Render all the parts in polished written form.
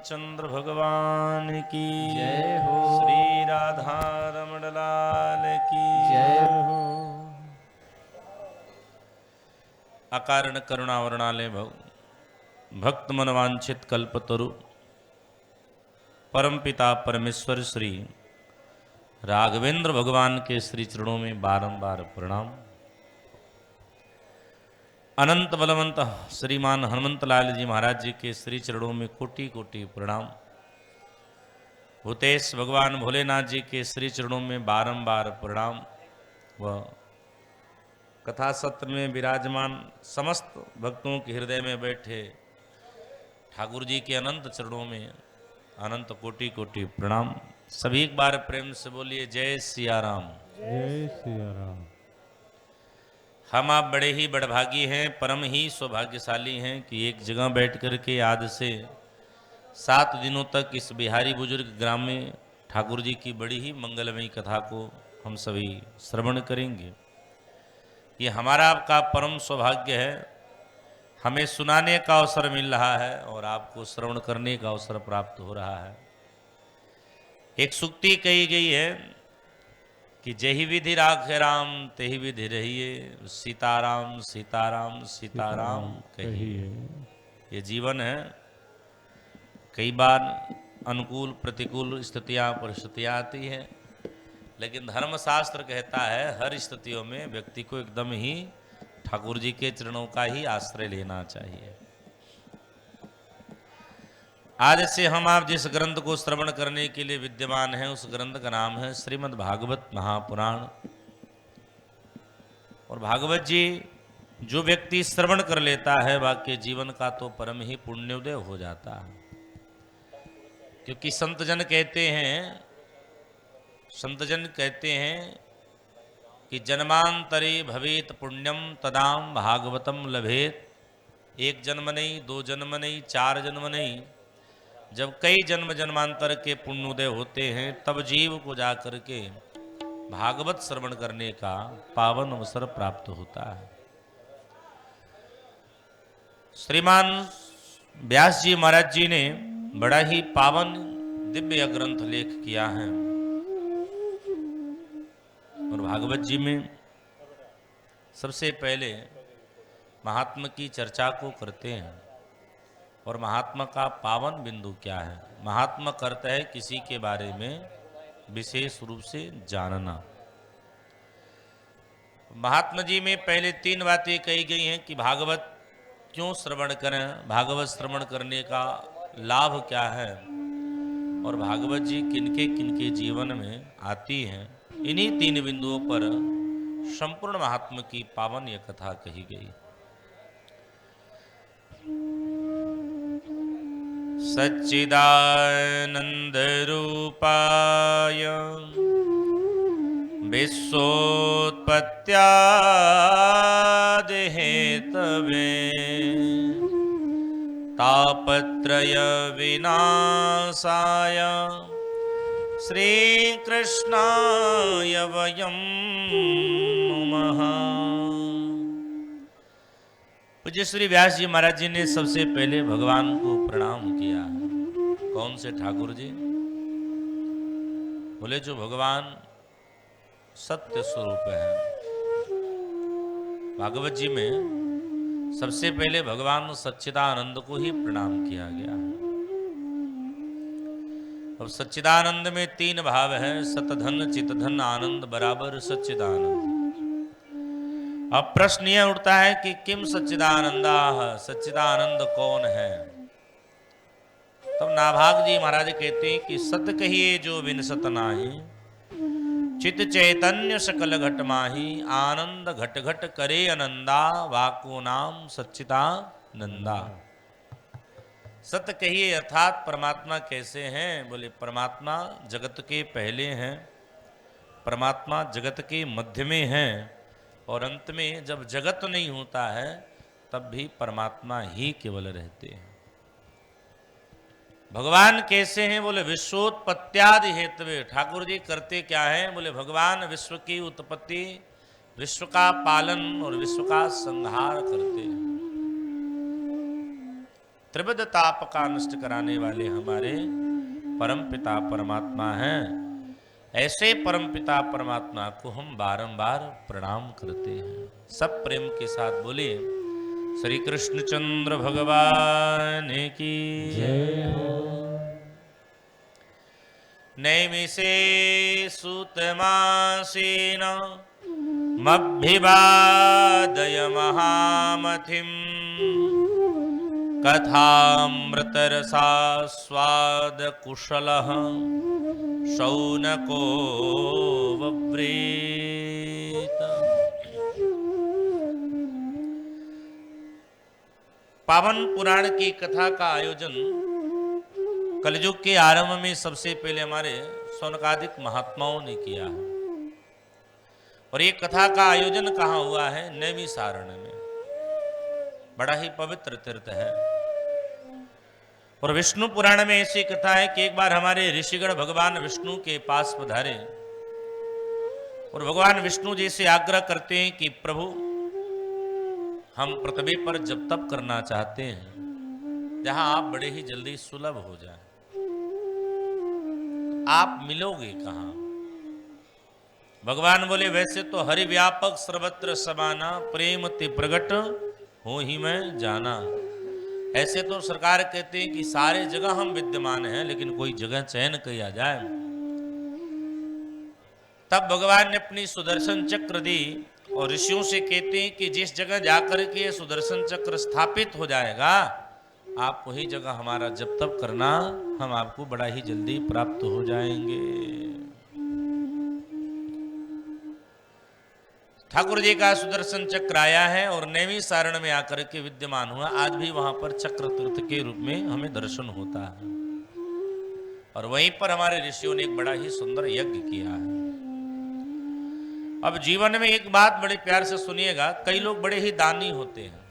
रामचंद्र भगवान की जय हो। श्री राधा रमण लाल की जय हो। अकारण करुणावरणालय भक्त मनवांछित कल्पतरु परमपिता परमेश्वर श्री राघवेंद्र भगवान के श्री चरणों में बारंबार प्रणाम। अनंत बलवंत श्रीमान हनुमंत लाल जी महाराज जी के श्री चरणों में कोटि कोटि प्रणाम। भूतेश भगवान भोलेनाथ जी के श्री चरणों में बारंबार प्रणाम। व कथा सत्र में विराजमान समस्त भक्तों के हृदय में बैठे ठाकुर जी के अनंत चरणों में अनंत कोटि कोटि प्रणाम। सभी एक बार प्रेम से बोलिए जय सिया राम। जय सिया राम। हम आप बड़े ही बड़भागी हैं, परम ही सौभाग्यशाली हैं कि एक जगह बैठ कर के आज से 7 दिनों तक इस बिहारी बुजुर्ग ग्राम में ठाकुर जी की बड़ी ही मंगलमयी कथा को हम सभी श्रवण करेंगे। ये हमारा आपका परम सौभाग्य है, हमें सुनाने का अवसर मिल रहा है और आपको श्रवण करने का अवसर प्राप्त हो रहा है। एक सूक्ति कही गई है कि जही विधि राखे राम तेही विधि रहिए, सीताराम सीताराम सीताराम कहिए। ये जीवन है, कई बार अनुकूल प्रतिकूल स्थितियां परिस्थितियां आती हैं, लेकिन धर्मशास्त्र कहता है हर स्थितियों में व्यक्ति को एकदम ही ठाकुर जी के चरणों का ही आश्रय लेना चाहिए। आज से हम आप जिस ग्रंथ को श्रवण करने के लिए विद्यमान हैं उस ग्रंथ का नाम है श्रीमद् भागवत महापुराण। और भागवत जी जो व्यक्ति श्रवण कर लेता है वाक्य जीवन का तो परम ही पुण्योदय हो जाता है। क्योंकि संतजन कहते हैं कि जन्मांतरे भवेत पुण्यम तदाम भागवतम लभेत। एक जन्म नहीं, 2 जन्म नहीं, 4 जन्म नहीं, जब कई जन्म जन्मांतर के पुण्योदय होते हैं तब जीव को जाकर के भागवत श्रवण करने का पावन अवसर प्राप्त होता है। श्रीमान व्यास जी महाराज जी ने बड़ा ही पावन दिव्य ग्रंथ लेख किया है और भागवत जी में सबसे पहले महात्मा की चर्चा को करते हैं। और महात्मा का पावन बिंदु क्या है? महात्मा करता है किसी के बारे में विशेष रूप से जानना। महात्मा जी में पहले 3 बातें कही गई हैं कि भागवत क्यों श्रवण करें, भागवत श्रवण करने का लाभ क्या है और भागवत जी किनके किनके जीवन में आती हैं। इन्हीं 3 बिंदुओं पर संपूर्ण महात्मा की पावन यह कथा कही गई। सच्चिदानंद रूपाय विश्वोत्पत्त्यादि हेतवे तापत्रय विनाशाय श्रीकृष्णाय वयं नमः। पूज्य श्री व्यास जी महाराज जी ने सबसे पहले भगवान को प्रणाम किया। कौन से ठाकुर जी? बोले जो भगवान सत्य स्वरूप है। भागवत जी में सबसे पहले भगवान सच्चिदानंद को ही प्रणाम किया गया है। अब सच्चिदानंद में 3 भाव है, सतधन चितधन आनंद बराबर सच्चिदानंद। अब प्रश्न यह उठता है कि किम सच्चिदानंदा, सच्चिदानंद कौन है? तब नाभाग जी महाराज कहते हैं कि सत कहिए जो बिन सत नाही, चित चैतन्य सकल घट माही, आनंद घट घट करे अनंदा, वाको नाम सच्चिदानंदा। सत कहिए अर्थात परमात्मा कैसे हैं? बोले परमात्मा जगत के पहले हैं, परमात्मा जगत के मध्य में हैं और अंत में जब जगत नहीं होता है तब भी परमात्मा ही केवल रहते हैं। भगवान कैसे हैं? बोले विश्वोत्पत्त्यादि हेतवे। ठाकुर जी करते क्या हैं? बोले भगवान विश्व की उत्पत्ति, विश्व का पालन और विश्व का संहार करते हैं। त्रिविध ताप का नष्ट कराने वाले हमारे परम पिता परमात्मा हैं। ऐसे परम पिता परमात्मा को हम बारंबार प्रणाम करते हैं। सब प्रेम के साथ बोलिए श्री कृष्णचंद्र भगवान की जय हो। नैमिषे सूतमासेन मभ्यवादय महामथिम् कथामृतरसा स्वाद कुशलः शौनको वव्रेत। पावन पुराण की कथा का आयोजन कलयुग के आरंभ में सबसे पहले हमारे शौनकादिक महात्माओं ने किया है। और ये कथा का आयोजन कहाँ हुआ है? नैमिषारण्य में। बड़ा ही पवित्र तीर्थ है। और विष्णु पुराण में ऐसी कथा है कि एक बार हमारे ऋषिगण भगवान विष्णु के पास पधारे और भगवान विष्णु जी से आग्रह करते हैं कि प्रभु, हम पृथ्वी पर जब तप करना चाहते हैं जहां आप बड़े ही जल्दी सुलभ हो जाए, आप मिलोगे कहां? भगवान बोले, वैसे तो हरि व्यापक सर्वत्र समाना, प्रेम ते प्रगट हो ही मैं जाना। ऐसे तो सरकार कहते हैं कि सारे जगह हम विद्यमान हैं, लेकिन कोई जगह चयन किया जाए। तब भगवान ने अपनी सुदर्शन चक्र दी और ऋषियों से कहते हैं कि जिस जगह जाकर के सुदर्शन चक्र स्थापित हो जाएगा, आप वही जगह हमारा जब तप करना, हम आपको बड़ा ही जल्दी प्राप्त हो जाएंगे। ठाकुर जी का सुदर्शन चक्र आया है और नैमिषारण्य में आकर के विद्यमान हुआ। आज भी वहां पर चक्र तीर्थ के रूप में हमें दर्शन होता है। और वहीं पर हमारे ऋषियों ने एक बड़ा ही सुंदर यज्ञ किया है। अब जीवन में एक बात बड़े प्यार से सुनिएगा, कई लोग बड़े ही दानी होते हैं।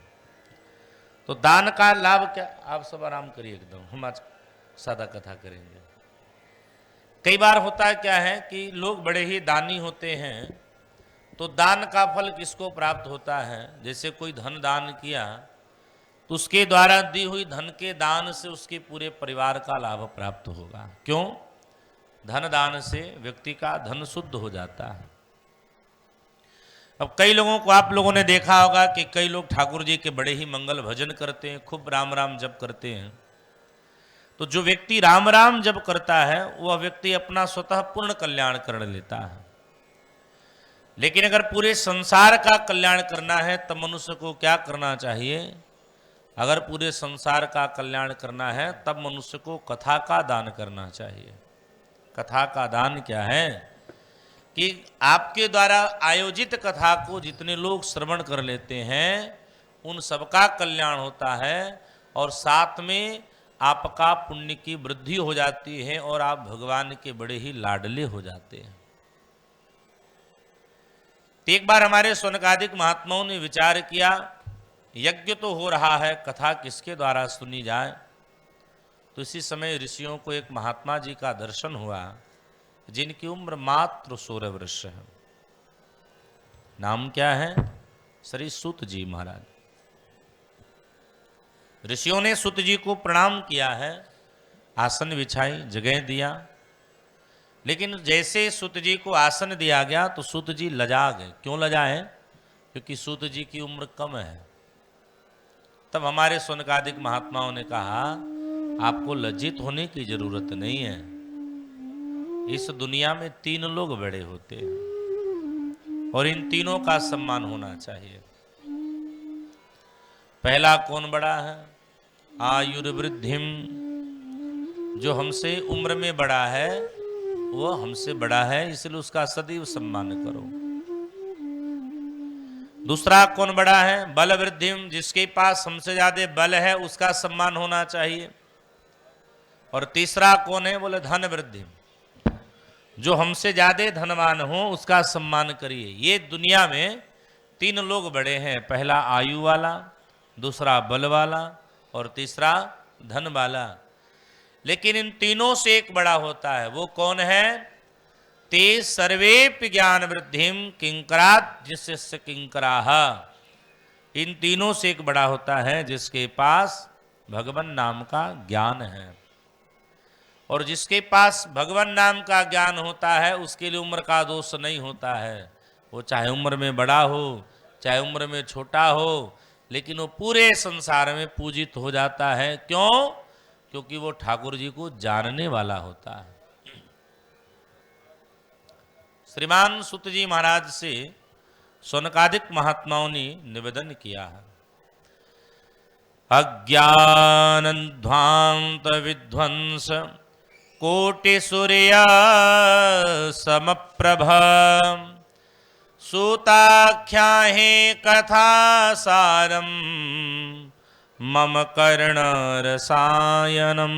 तो दान का लाभ क्या? आप सब आराम करिए एकदम, हम आज सादा कथा करेंगे। कई बार होता है क्या है कि लोग बड़े ही दानी होते हैं, तो दान का फल किसको प्राप्त होता है? जैसे कोई धन दान किया तो उसके द्वारा दी हुई धन के दान से उसके पूरे परिवार का लाभ प्राप्त होगा। क्यों? धन दान से व्यक्ति का धन शुद्ध हो जाता है। अब कई लोगों को आप लोगों ने देखा होगा कि कई लोग ठाकुर जी के बड़े ही मंगल भजन करते हैं, खूब राम राम जप करते हैं। तो जो व्यक्ति राम राम जप करता है वह व्यक्ति अपना स्वतः पूर्ण कल्याण कर लेता है। लेकिन अगर पूरे संसार का कल्याण करना है तब मनुष्य को क्या करना चाहिए? अगर पूरे संसार का कल्याण करना है तब मनुष्य को कथा का दान करना चाहिए। कथा का दान क्या है कि आपके द्वारा आयोजित कथा को जितने लोग श्रवण कर लेते हैं उन सबका कल्याण होता है और साथ में आपका पुण्य की वृद्धि हो जाती है और आप भगवान के बड़े ही लाडले हो जाते हैं। तो एक बार हमारे शौनकादिक महात्माओं ने विचार किया, यज्ञ तो हो रहा है, कथा किसके द्वारा सुनी जाए? तो इसी समय ऋषियों को एक महात्मा जी का दर्शन हुआ जिनकी उम्र मात्र 16 वर्ष है। नाम क्या है? श्री सूत जी महाराज। ऋषियों ने सूत जी को प्रणाम किया है, आसन बिछाई, जगह दिया। लेकिन जैसे सूत जी को आसन दिया गया तो सूत जी लजा गए। क्यों लजाए? क्योंकि सूत जी की उम्र कम है। तब हमारे शौनकादिक महात्माओं ने कहा, आपको लज्जित होने की जरूरत नहीं है। इस दुनिया में 3 लोग बड़े होते हैं और इन तीनों का सम्मान होना चाहिए। पहला कौन बड़ा है? आयुर्वृद्धिम, जो हमसे उम्र में बड़ा है वो हमसे बड़ा है, इसलिए उसका सदैव सम्मान करो। दूसरा कौन बड़ा है? बल वृद्धिम, जिसके पास हमसे ज्यादा बल है उसका सम्मान होना चाहिए। और तीसरा कौन है? बोले धन वृद्धिम, जो हमसे ज्यादा धनवान हो उसका सम्मान करिए। ये दुनिया में 3 लोग बड़े हैं, पहला आयु वाला, दूसरा बल वाला और तीसरा धन वाला। लेकिन इन तीनों से एक बड़ा होता है, वो कौन है? ते सर्वेपि ज्ञान वृद्धिम किंकरात् जिससे किंकराः। इन तीनों से एक बड़ा होता है जिसके पास भगवान नाम का ज्ञान है। और जिसके पास भगवान नाम का ज्ञान होता है उसके लिए उम्र का दोष नहीं होता है। वो चाहे उम्र में बड़ा हो चाहे उम्र में छोटा हो, लेकिन वो पूरे संसार में पूजित हो जाता है। क्यों? क्योंकि वो ठाकुर जी को जानने वाला होता है। श्रीमान सुत जी महाराज से शौनकादिक महात्माओं ने निवेदन किया है। अज्ञानध्वांत विध्वंस कोटि सूर्य समप्रभ सूताख्याहे कथा सारम मम कर्ण रसायनम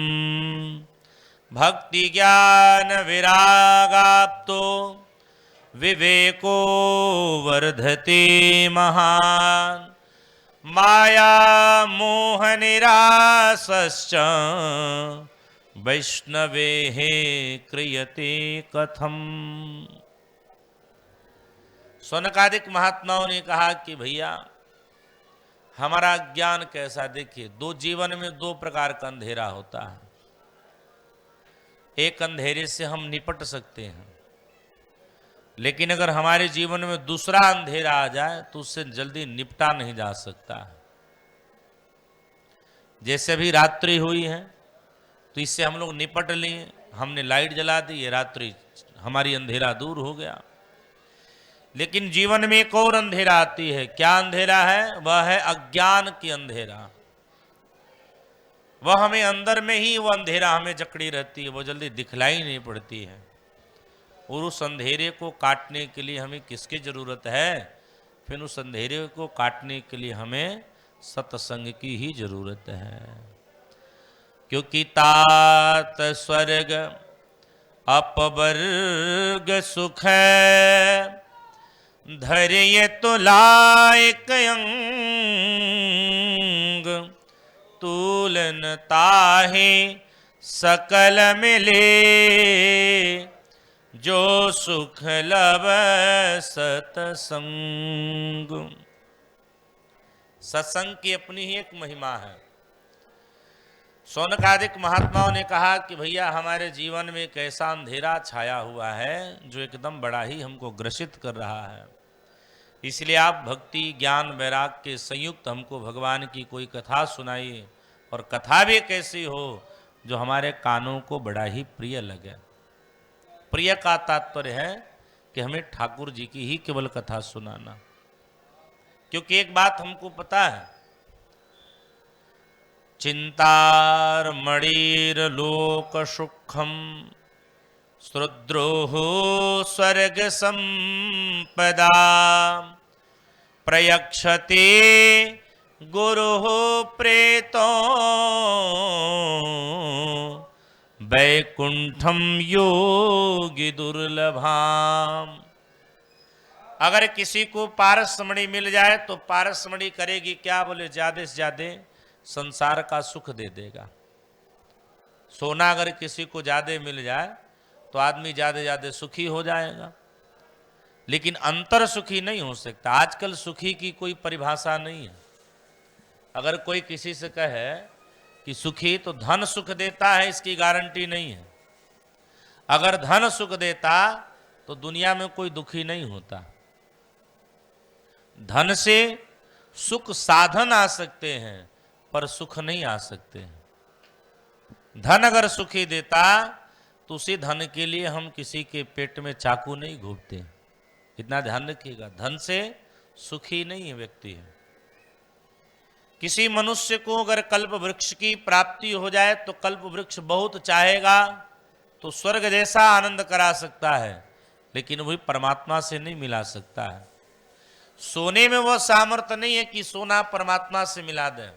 भक्ति ज्ञान विरागाप्तो विवेको वर्धते महान माया मोह निरासश्च वैष्णवे क्रियते कथम। शौनकादिक महात्माओं ने कहा कि भैया हमारा ज्ञान कैसा, देखिए दो जीवन में दो प्रकार का अंधेरा होता है। एक अंधेरे से हम निपट सकते हैं, लेकिन अगर हमारे जीवन में दूसरा अंधेरा आ जाए तो उससे जल्दी निपटा नहीं जा सकता है। जैसे अभी रात्रि हुई है तो इससे हम लोग निपट लिए, हमने लाइट जला दी, ये रात्रि हमारी अंधेरा दूर हो गया। लेकिन जीवन में एक और अंधेरा आती है। क्या अंधेरा है? वह है अज्ञान की अंधेरा। वह हमें अंदर में ही वो अंधेरा हमें जकड़ी रहती है, वो जल्दी दिखलाई नहीं पड़ती है। और उस अंधेरे को काटने के लिए हमें किसकी जरूरत है? फिर उस अंधेरे को काटने के लिए हमें सत्संग की ही जरूरत है। क्योंकि तात स्वर्ग अपवर्ग सुख है धैर्य तो लायक अंग तूलन ताहे सकल मिले जो सुख लब सतसंग। सत्संग की अपनी ही एक महिमा है। शौनकादिक महात्माओं ने कहा कि भैया हमारे जीवन में एक ऐसा अंधेरा छाया हुआ है जो एकदम बड़ा ही हमको ग्रसित कर रहा है। इसलिए आप भक्ति ज्ञान वैराग के संयुक्त हमको भगवान की कोई कथा सुनाइए, और कथा भी कैसी हो जो हमारे कानों को बड़ा ही प्रिय लगे। प्रिय का तात्पर्य है कि हमें ठाकुर जी की ही केवल कथा सुनाना। क्योंकि एक बात हमको पता है, चिंतार मणिर लोक सुखम श्रुद्रोहो स्वर्ग संपदा प्रयक्षते गुरु प्रेतो वैकुंठम योगी दुर्लभाम। अगर किसी को पारसमणि मिल जाए तो पारसमणि करेगी क्या? बोले ज्यादा से ज्यादा संसार का सुख दे देगा। सोना अगर किसी को ज्यादा मिल जाए तो आदमी ज्यादा ज्यादा सुखी हो जाएगा, लेकिन अंतर सुखी नहीं हो सकता। आजकल सुखी की कोई परिभाषा नहीं है। अगर कोई किसी से कहे कि सुखी तो धन सुख देता है, इसकी गारंटी नहीं है। अगर धन सुख देता तो दुनिया में कोई दुखी नहीं होता। धन से सुख साधन आ सकते हैं पर सुख नहीं आ सकते हैं। धन अगर सुखी देता तो उसी धन के लिए हम किसी के पेट में चाकू नहीं घोंपते। इतना ध्यान रखिएगा, धन से सुखी नहीं है व्यक्ति है। किसी मनुष्य को अगर कल्प वृक्ष की प्राप्ति हो जाए तो कल्प वृक्ष बहुत चाहेगा तो स्वर्ग जैसा आनंद करा सकता है, लेकिन वही परमात्मा से नहीं मिला सकता है। सोने में वह सामर्थ्य नहीं है कि सोना परमात्मा से मिला दे।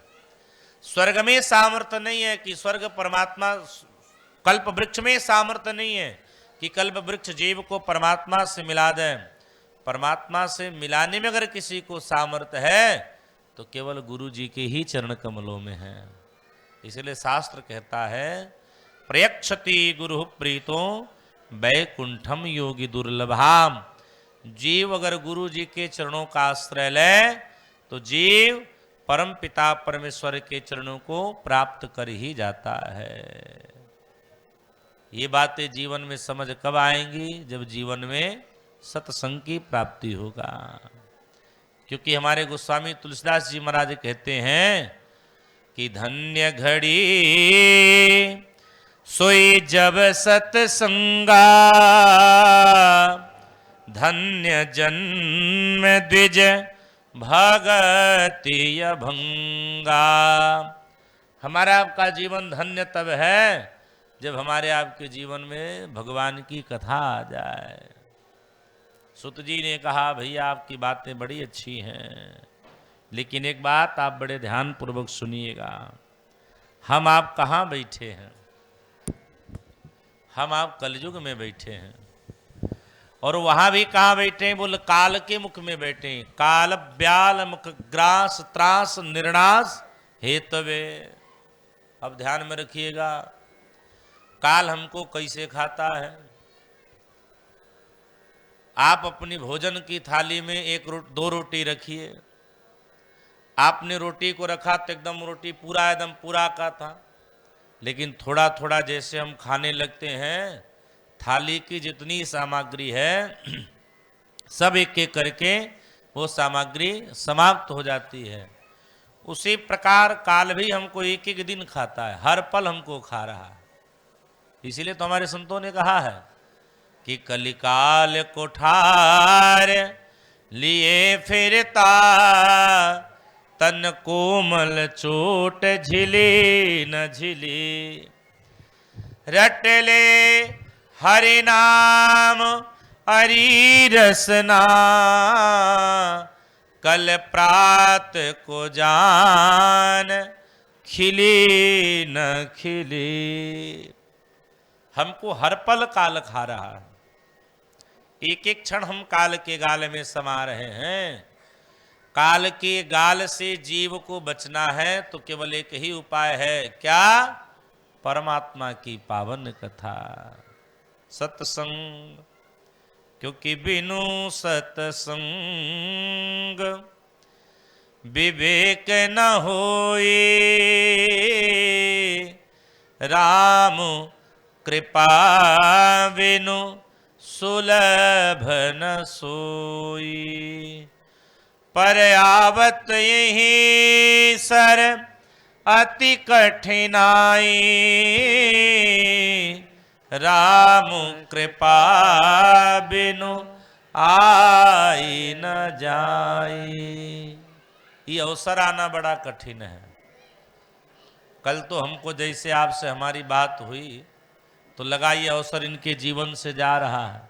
स्वर्ग में सामर्थ्य नहीं है कि स्वर्ग परमात्मा, कल्प वृक्ष में सामर्थ्य नहीं है कि कल्प वृक्ष जीव को परमात्मा से मिला दे। परमात्मा से मिलाने में अगर किसी को सामर्थ्य है तो केवल गुरु जी के ही चरण कमलों में है। इसलिए शास्त्र कहता है प्रयक्षति गुरु प्रीतो वैकुंठम योगी दुर्लभाम। जीव अगर गुरु जी के चरणों का आश्रय ले तो जीव परम पिता परमेश्वर के चरणों को प्राप्त कर ही जाता है। ये बातें जीवन में समझ कब आएंगी? जब जीवन में सत्संग की प्राप्ति होगा। क्योंकि हमारे गोस्वामी तुलसीदास जी महाराज कहते हैं कि धन्य घड़ी सोई जब सत्संगा, धन्य जन्म द्विज भगति भंगा। हमारा आपका जीवन धन्य तब है जब हमारे आपके जीवन में भगवान की कथा आ जाए। सुत जी ने कहा भैया आपकी बातें बड़ी अच्छी हैं, लेकिन एक बात आप बड़े ध्यान पूर्वक सुनिएगा। हम आप कहाँ बैठे हैं? हम आप कलयुग में बैठे हैं, और वहां भी कहाँ बैठे हैं? बोल काल के मुख में बैठे हैं। काल ब्याल मुख ग्रास त्रास निर्णास हेतवे। अब ध्यान में रखिएगा, काल हमको कैसे खाता है। आप अपनी भोजन की थाली में दो रोटी रखिए। आपने रोटी को रखा तो एकदम रोटी एकदम पूरा का था, लेकिन थोड़ा थोड़ा जैसे हम खाने लगते हैं, थाली की जितनी सामग्री है सब एक एक करके वो सामग्री समाप्त हो जाती है। उसी प्रकार काल भी हमको एक एक दिन खाता है, हर पल हमको खा रहा है। इसीलिए तो हमारे संतों ने कहा है कि कलिकाल कोठार लिए फिरता, तन कोमल चोट झिली न झिली। रट ले हरि नाम हरि रसना, कल प्रात को जान खिली न खिली। हमको हर पल काल खा रहा है, एक एक क्षण हम काल के गाल में समा रहे हैं। काल के गाल से जीव को बचना है तो केवल एक ही उपाय है, क्या? परमात्मा की पावन कथा, सत्संग। क्योंकि बिनु सत्संग विवेक न होए, राम कृपा बिनु सुलभ न सोई। पर आवत यही सर अति कठिनाई, राम कृपा बिनु आई न जाई। ये अवसर आना बड़ा कठिन है। कल तो हमको जैसे आपसे हमारी बात हुई तो लगा ये अवसर इनके जीवन से जा रहा है,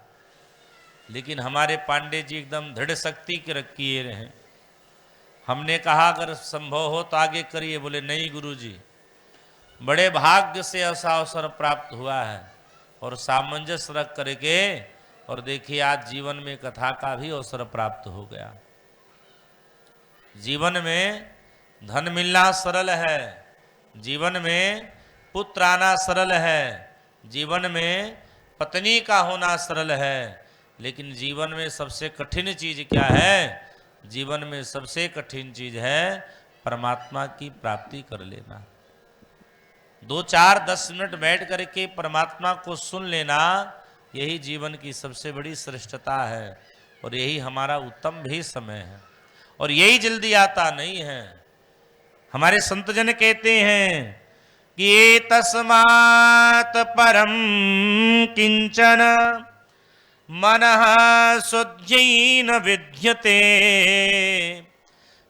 लेकिन हमारे पांडे जी एकदम दृढ़ शक्ति के रखिए रहे। हमने कहा अगर संभव हो तो आगे करिए, बोले नहीं गुरुजी, बड़े भाग्य से ऐसा अवसर प्राप्त हुआ है और सामंजस्य रख करके, और देखिए आज जीवन में कथा का भी अवसर प्राप्त हो गया। जीवन में धन मिलना सरल है, जीवन में पुत्र आना सरल है, जीवन में पत्नी का होना सरल है, लेकिन जीवन में सबसे कठिन चीज क्या है? जीवन में सबसे कठिन चीज है परमात्मा की प्राप्ति कर लेना। 2-4-10 मिनट बैठ करके परमात्मा को सुन लेना, यही जीवन की सबसे बड़ी श्रेष्ठता है, और यही हमारा उत्तम भी समय है, और यही जल्दी आता नहीं है। हमारे संतजन कहते हैं कि ये तस्मात् परम किंचन मनः शुद्ध्येन विद्यते,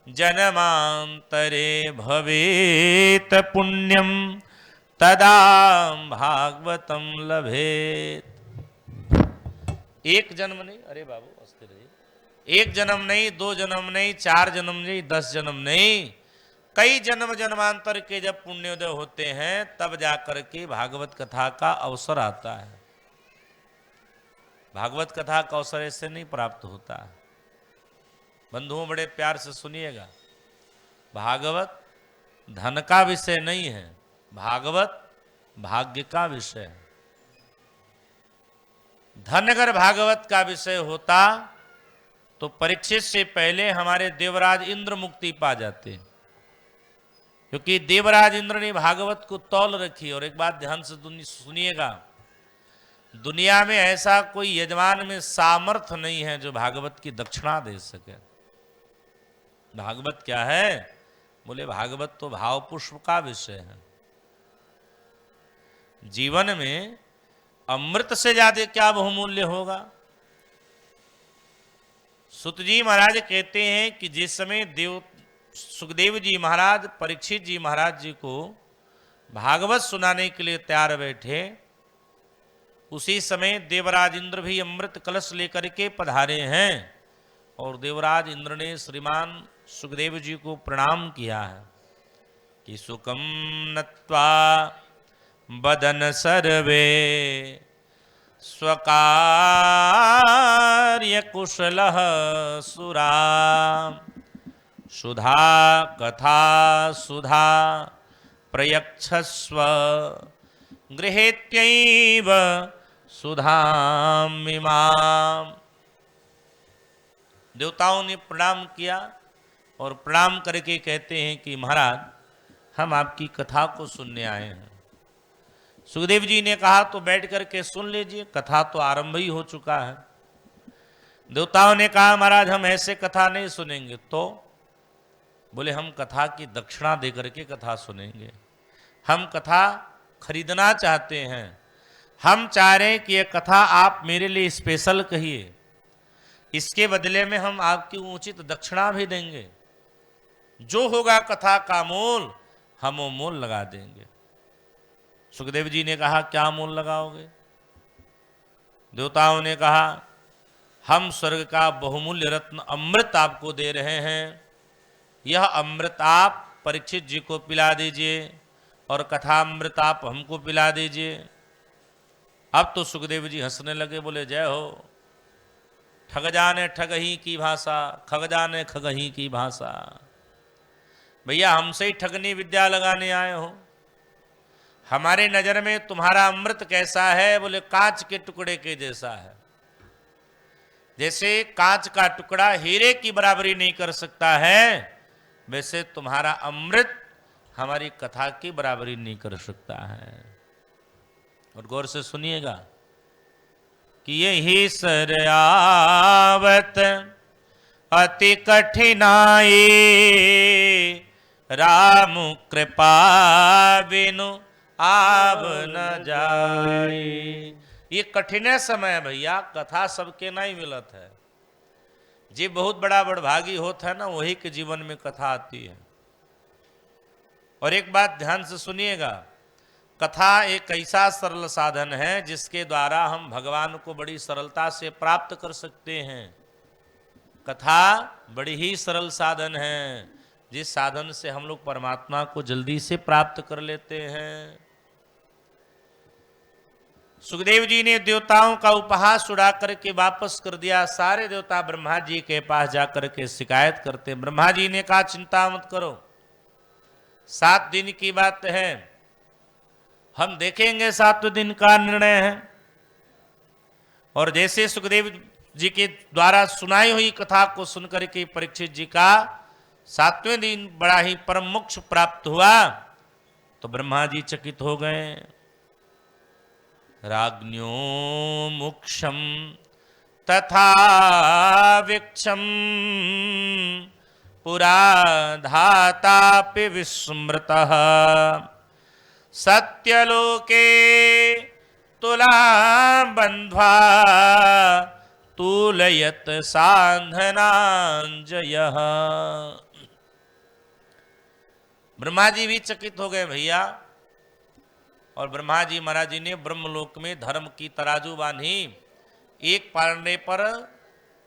जन्मांतरे भवेत पुण्यम तदा भागवतम लभेत। एक जन्म नहीं, अरे बाबू हंसते रहिए, एक जन्म नहीं, 2 जन्म नहीं, 4 जन्म नहीं, 10 जन्म नहीं, कई जन्म जन्मांतर के जब पुण्योदय होते हैं तब जाकर के भागवत कथा का अवसर आता है। भागवत कथा का अवसर ऐसे नहीं प्राप्त होता। बंधुओं बड़े प्यार से सुनिएगा, भागवत धन का विषय नहीं है, भागवत भाग्य का विषय है। धन अगर भागवत का विषय होता तो परीक्षित से पहले हमारे देवराज इंद्र मुक्ति पा जाते। क्योंकि देवराज इंद्र ने भागवत को तौल रखी। और एक बात ध्यान से सुनिएगा, दुनिया में ऐसा कोई यजमान में सामर्थ्य नहीं है जो भागवत की दक्षिणा दे सके। भागवत क्या है? बोले भागवत तो भाव पुष्प का विषय है। जीवन में अमृत से ज्यादा क्या बहुमूल्य होगा? सुत जी महाराज कहते हैं कि जिस समय सुखदेव जी महाराज परीक्षित जी महाराज जी को भागवत सुनाने के लिए तैयार बैठे, उसी समय देवराज इंद्र भी अमृत कलश लेकर के पधारे हैं। और देवराज इंद्र ने श्रीमान सुखदेव जी को प्रणाम किया है कि सुकम नत्वा बदन सर्वे स्वकार्य कुशलः सुरा सुधा कथा सुधा प्रयच्छस्व गृहेत्यैव सुधामिमाम्। देवताओं ने प्रणाम किया और प्रणाम करके कहते हैं कि महाराज हम आपकी कथा को सुनने आए हैं। सुखदेव जी ने कहा तो बैठ करके सुन लीजिए, कथा तो आरंभ ही हो चुका है। देवताओं ने कहा महाराज हम ऐसे कथा नहीं सुनेंगे। तो बोले हम कथा की दक्षिणा दे करके कथा सुनेंगे, हम कथा खरीदना चाहते हैं, हम चाह रहे हैं कि यह कथा आप मेरे लिए स्पेशल कहिए, इसके बदले में हम आपकी उचित दक्षिणा भी देंगे, जो होगा कथा का मोल हम वो मोल लगा देंगे। सुखदेव जी ने कहा क्या मोल लगाओगे? देवताओं ने कहा हम स्वर्ग का बहुमूल्य रत्न अमृत आपको दे रहे हैं, यह अमृत आप परीक्षित जी को पिला दीजिए और कथा अमृत आप हमको पिला दीजिए। अब तो सुखदेव जी हंसने लगे, बोले जय हो, ठग जाने ठग ही की भाषा, खग जाने खग ही की भाषा। भैया हमसे ही ठगनी विद्या लगाने आए हो। हमारे नजर में तुम्हारा अमृत कैसा है? बोले कांच के टुकड़े के जैसा है। जैसे कांच का टुकड़ा हीरे की बराबरी नहीं कर सकता है, वैसे तुम्हारा अमृत हमारी कथा की बराबरी नहीं कर सकता है। और गौर से सुनिएगा कि यही सरयावत अति कठिनाई, राम कृपा बिनु आव न जाए। ये कठिन समय है भैया, कथा सबके नहीं मिलत है। जी बहुत बड़ा बड़भागी होता है ना, वही के जीवन में कथा आती है। और एक बात ध्यान से सुनिएगा, कथा एक ऐसा सरल साधन है जिसके द्वारा हम भगवान को बड़ी सरलता से प्राप्त कर सकते हैं। कथा बड़ी ही सरल साधन है, जिस साधन से हम लोग परमात्मा को जल्दी से प्राप्त कर लेते हैं। सुखदेव जी ने देवताओं का उपहास उड़ा करके वापस कर दिया। सारे देवता ब्रह्मा जी के पास जाकर के शिकायत करते। ब्रह्मा जी ने कहा चिंता मत करो, 7 दिन की बात है, हम देखेंगे 7वें दिन का निर्णय है। और जैसे सुखदेव जी के द्वारा सुनाई हुई कथा को सुनकर के परीक्षित जी का 7वें दिन बड़ा ही परम मोक्ष प्राप्त हुआ, तो ब्रह्मा जी चकित हो गए। राज्ञो मोक्षम तथा विक्षम पुरा धातापि विस्मृतः, सत्यलोके तुला बंध्वा तुलयत साधनांजयः। ब्रह्मा जी भी चकित हो गए भैया। और ब्रह्मा जी महाराज जी ने ब्रह्मलोक में धर्म की तराजू बांधी। एक पालने पर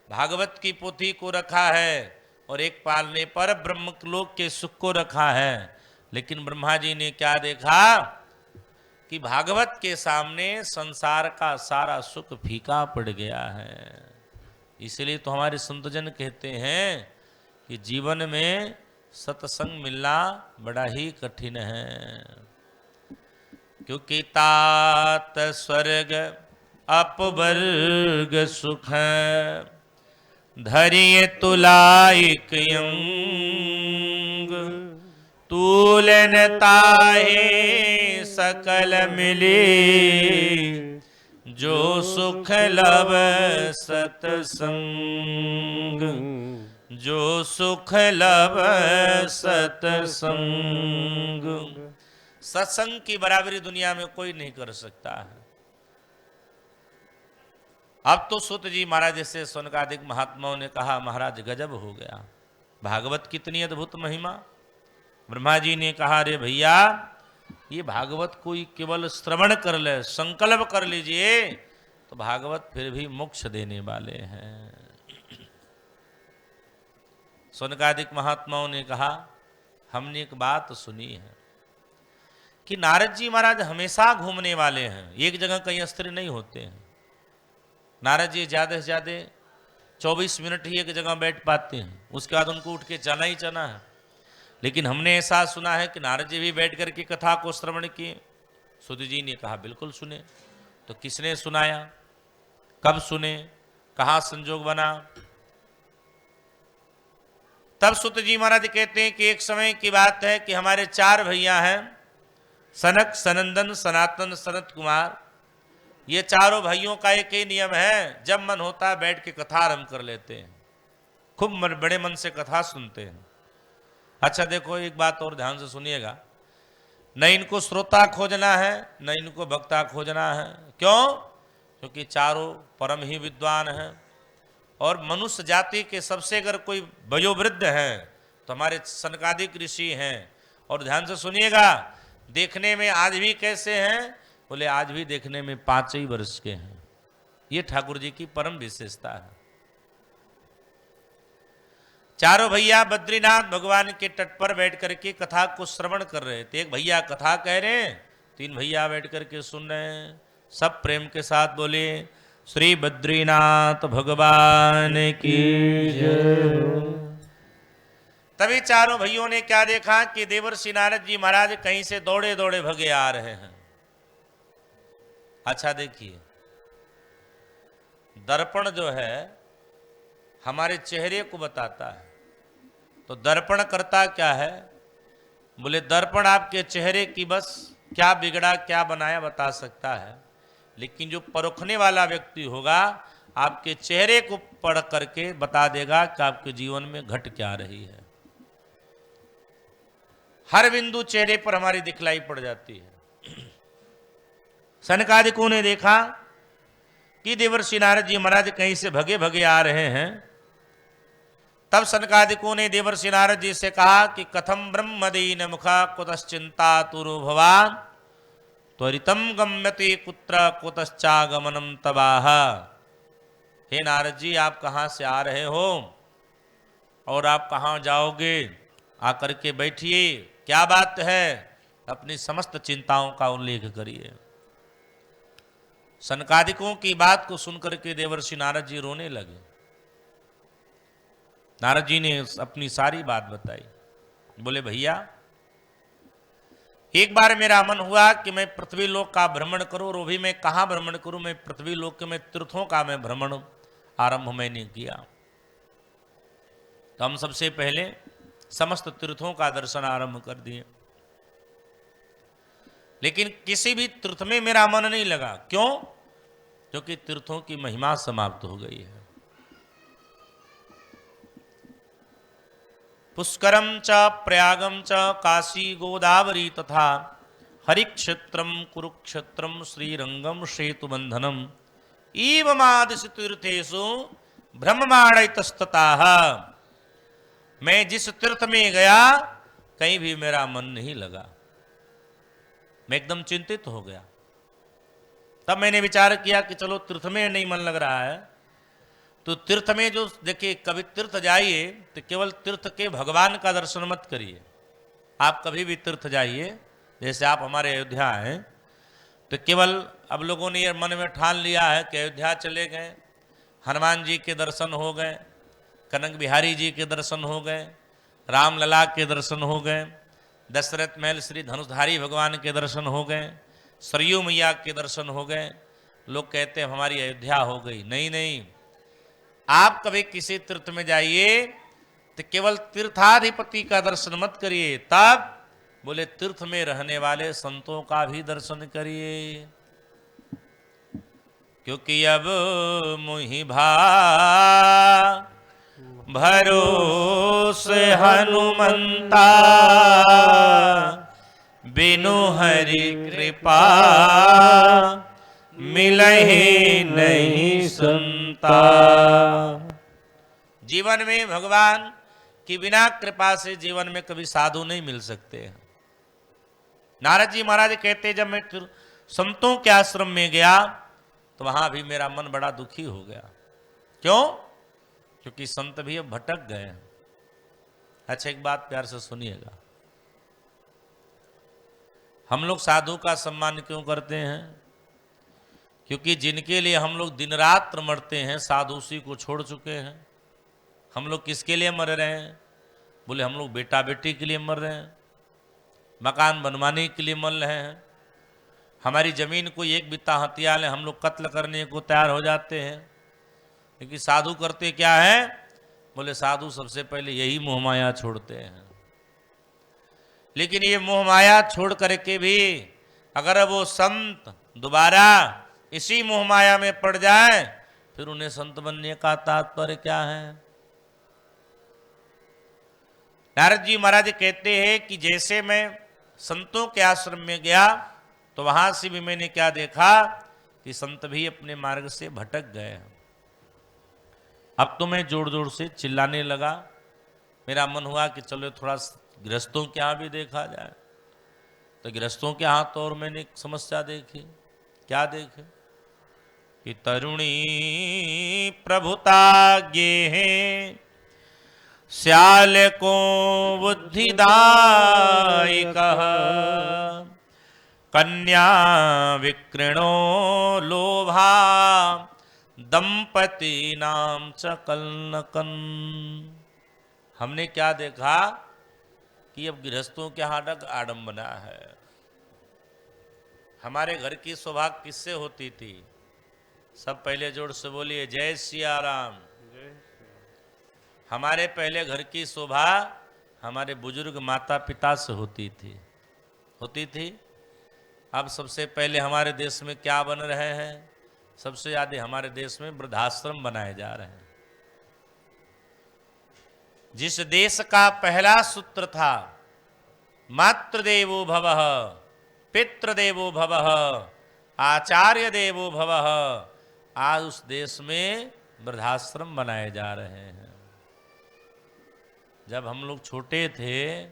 भागवत की पोथी को रखा है और एक पालने पर ब्रह्मलोक के सुख को रखा है। लेकिन ब्रह्मा जी ने क्या देखा कि भागवत के सामने संसार का सारा सुख फीका पड़ गया है। इसलिए तो हमारे संतजन कहते हैं कि जीवन में सत्संग मिलना बड़ा ही कठिन है, क्योंकि तात स्वर्ग अपवर्ग सुख धरिय तुलाइक यंग, तूलन ताहे सकल मिले, जो सुख लब सतसंग, जो सुख लब सतसंग। सत्संग की बराबरी दुनिया में कोई नहीं कर सकता है। अब तो सूत जी महाराज से सनकादिक महात्माओं ने कहा, महाराज गजब हो गया, भागवत कितनी अद्भुत महिमा। ब्रह्मा जी ने कहा, अरे भैया ये भागवत कोई केवल श्रवण कर ले, संकल्प कर लीजिए तो भागवत फिर भी मोक्ष देने वाले हैं। सनकादिक महात्माओं ने कहा, हमने एक बात सुनी है कि नारद जी महाराज हमेशा घूमने वाले हैं, एक जगह कहीं स्थिर नहीं होते हैं। नारद जी ज्यादा से ज्यादा 24 मिनट ही एक जगह बैठ पाते हैं, उसके बाद उनको उठ के जाना ही जाना है। लेकिन हमने ऐसा सुना है कि नारद जी भी बैठ करके कथा को श्रवण किए। सूत जी ने कहा, बिल्कुल सुने। तो किसने सुनाया, कब सुने, कहाँ संजोग बना? तब सूत जी महाराज कहते हैं कि एक समय की बात है कि हमारे 4 भैया हैं, सनक, सनंदन, सनातन, सनत कुमार। ये चारों भाइयों का एक ही नियम है, जब मन होता है बैठ के कथा आरंभ कर लेते हैं, खूब बड़े मन से कथा सुनते हैं। अच्छा देखो, एक बात और ध्यान से सुनिएगा, न इनको श्रोता खोजना है न इनको वक्ता खोजना है। क्यों? क्योंकि चारों परम ही विद्वान हैं और मनुष्य जाति के सबसे अगर कोई वयोवृद्ध हैं तो हमारे सनकादिक ऋषि हैं। और ध्यान से सुनिएगा, देखने में आज भी कैसे हैं? बोले आज भी देखने में 5 ही वर्ष के हैं। ये ठाकुर जी की परम विशेषता है। चारों भैया बद्रीनाथ भगवान के तट पर बैठ करके कथा को श्रवण कर रहे थे। एक भैया कथा कह रहे हैं, 3 भैया बैठ करके सुन रहे हैं। सब प्रेम के साथ बोले, श्री बद्रीनाथ भगवान की जय। तभी चारों भाइयों ने क्या देखा कि देवर्षि नारद जी महाराज कहीं से दौड़े दौड़े भगे आ रहे हैं। अच्छा देखिए, दर्पण जो है हमारे चेहरे को बताता है। तो दर्पण करता क्या है? बोले दर्पण आपके चेहरे की बस क्या बिगड़ा क्या बनाया बता सकता है, लेकिन जो परखने वाला व्यक्ति होगा आपके चेहरे को पढ़ करके बता देगा कि आपके जीवन में घट क्या रही है। हर बिंदु चेहरे पर हमारी दिखलाई पड़ जाती है। सनकादिकों ने देखा कि देवर्षि नारद जी महाराज कहीं से भगे भगे आ रहे हैं। तब सनकादिकों ने देवर्षि नारद जी से कहा कि कथम ब्रह्मदीन मुखा कुतश्चिंता तुरो भवान त्वरितम गम्यते कुत्र कुतश्चागमनम तबाह। हे नारद जी, आप कहाँ से आ रहे हो और आप कहाँ जाओगे? आकर के बैठिए, क्या बात है? अपनी समस्त चिंताओं का उल्लेख करिए। सनकादिकों की बात को सुनकर के देवर्षि नारद जी रोने लगे। नारद जी ने अपनी सारी बात बताई। बोले भैया, एक बार मेरा मन हुआ कि मैं पृथ्वी लोक का भ्रमण करूं, और वो भी मैं कहाँ भ्रमण करूं? मैं पृथ्वी लोक के में तीर्थों का मैं भ्रमण आरंभ मैंने किया। तो हम सबसे पहले समस्त तीर्थों का दर्शन आरंभ कर दिए, लेकिन किसी भी तीर्थ में मेरा मन नहीं लगा। क्यों? क्योंकि तीर्थों की महिमा समाप्त हो गई है। पुष्करम च प्रयागम च काशी गोदावरी तथा हरिक्षेत्रम कुरुक्षेत्रम श्रीरंगम सेतुबंधनम एवमादिश तीर्थेषु ब्रह्मांडतस्ततः। मैं जिस तीर्थ में गया कहीं भी मेरा मन नहीं लगा, मैं एकदम चिंतित हो गया। तब मैंने विचार किया कि चलो तीर्थ में नहीं मन लग रहा है तो तीर्थ में जो देखिए, कभी तीर्थ जाइए तो केवल तीर्थ के भगवान का दर्शन मत करिए। आप कभी भी तीर्थ जाइए, जैसे आप हमारे अयोध्या हैं तो केवल अब लोगों ने ये मन में ठान लिया है कि अयोध्या चले गए, हनुमान जी के दर्शन हो गए, कनक बिहारी जी के दर्शन हो गए, राम लला के दर्शन हो गए, दशरथ महल श्री धनुषधारी भगवान के दर्शन हो गए, सरयू मैया के दर्शन हो गए। लोग कहते हैं हमारी अयोध्या हो गई। नहीं नहीं, आप कभी किसी तीर्थ में जाइए तो केवल तीर्थाधिपति का दर्शन मत करिए, तब बोले तीर्थ में रहने वाले संतों का भी दर्शन करिए, क्योंकि अब मुहि भरोसे हनुमंता, बिनु हरि कृपा मिलहि नहीं संता। जीवन में भगवान की बिना कृपा से जीवन में कभी साधु नहीं मिल सकते हैं। नारद जी महाराज कहते जब मैं संतों के आश्रम में गया तो वहां भी मेरा मन बड़ा दुखी हो गया। क्यों? क्योंकि संत भी अब भटक गए हैं। अच्छा, एक बात प्यार से सुनिएगा, हम लोग साधु का सम्मान क्यों करते हैं? क्योंकि जिनके लिए हम लोग दिन रात मरते हैं, साधु उसी को छोड़ चुके हैं। हम लोग किसके लिए मर रहे हैं? बोले हम लोग बेटा बेटी के लिए मर रहे हैं, मकान बनवाने के लिए मर रहे हैं। हमारी जमीन को एक बित्ता हथिया ले हम लोग कत्ल करने को तैयार हो जाते हैं। क्योंकि साधु करते क्या है? बोले साधु सबसे पहले यही मोह माया छोड़ते हैं। लेकिन ये मोह माया छोड़ करके भी अगर वो संत दोबारा इसी मोह माया में पड़ जाए, फिर उन्हें संत बनने का तात्पर्य क्या है? नारद जी महाराज कहते हैं कि जैसे मैं संतों के आश्रम में गया तो वहां से भी मैंने क्या देखा कि संत भी अपने मार्ग से भटक गए। अब तो मैं जोर जोर से चिल्लाने लगा। मेरा मन हुआ कि चलो थोड़ा गृहस्थों के यहाँ भी देखा जाए। तो गृहस्थों के यहाँ तो और मैंने एक समस्या देखी। क्या देखे? कि तरुणी प्रभुता गे हैं, श्याल को बुद्धिदाई कह, कन्या विकृणो लोभा, दंपति नाम चकलनकन। हमने क्या देखा कि अब गृहस्थों के हाथ आडंबना है। हमारे घर की शोभा किससे होती थी? सब पहले जोर से बोलिए जय सिया राम। हमारे पहले घर की शोभा हमारे बुजुर्ग माता पिता से होती थी। अब सबसे पहले हमारे देश में क्या बन रहे हैं? सबसे ज्यादा हमारे देश में वृद्धाश्रम बनाए जा रहे हैं। जिस देश का पहला सूत्र था मातृदेवो भवः, पितृदेवो भवः, आचार्य देवो भवः, आज उस देश में वृद्धाश्रम बनाए जा रहे हैं। जब हम लोग छोटे थे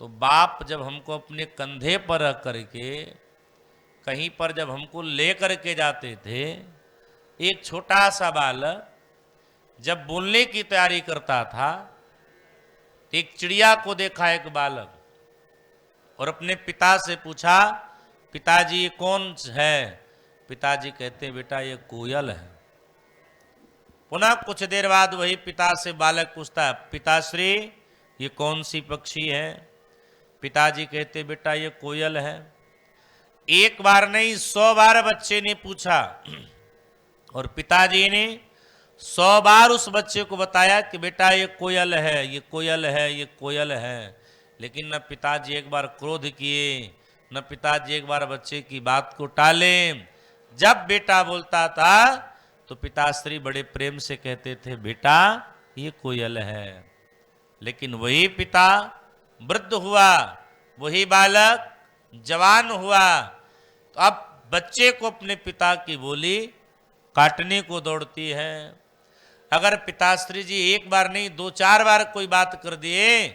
तो बाप जब हमको अपने कंधे पर रख करके कहीं पर जब हमको ले करके जाते थे, एक छोटा सा बालक जब बोलने की तैयारी करता था, एक चिड़िया को देखा एक बालक और अपने पिता से पूछा, पिताजी ये कौन है? पिताजी कहते बेटा ये कोयल है। पुनः कुछ देर बाद वही पिता से बालक पूछता है, पिताश्री ये कौन सी पक्षी है? पिताजी कहते बेटा ये कोयल है। एक बार नहीं 100 बार बच्चे ने पूछा और पिताजी ने 100 बार उस बच्चे को बताया कि बेटा ये कोयल है, ये कोयल है, ये कोयल है। लेकिन न पिताजी एक बार क्रोध किए, न पिताजी एक बार बच्चे की बात को टाले। जब बेटा बोलता था तो पिताश्री बड़े प्रेम से कहते थे बेटा ये कोयल है। लेकिन वही पिता वृद्ध हुआ, वही बालक जवान हुआ, तो अब बच्चे को अपने पिता की बोली काटने को दौड़ती है। अगर पिताश्री जी एक बार नहीं 2-4 बार कोई बात कर दिए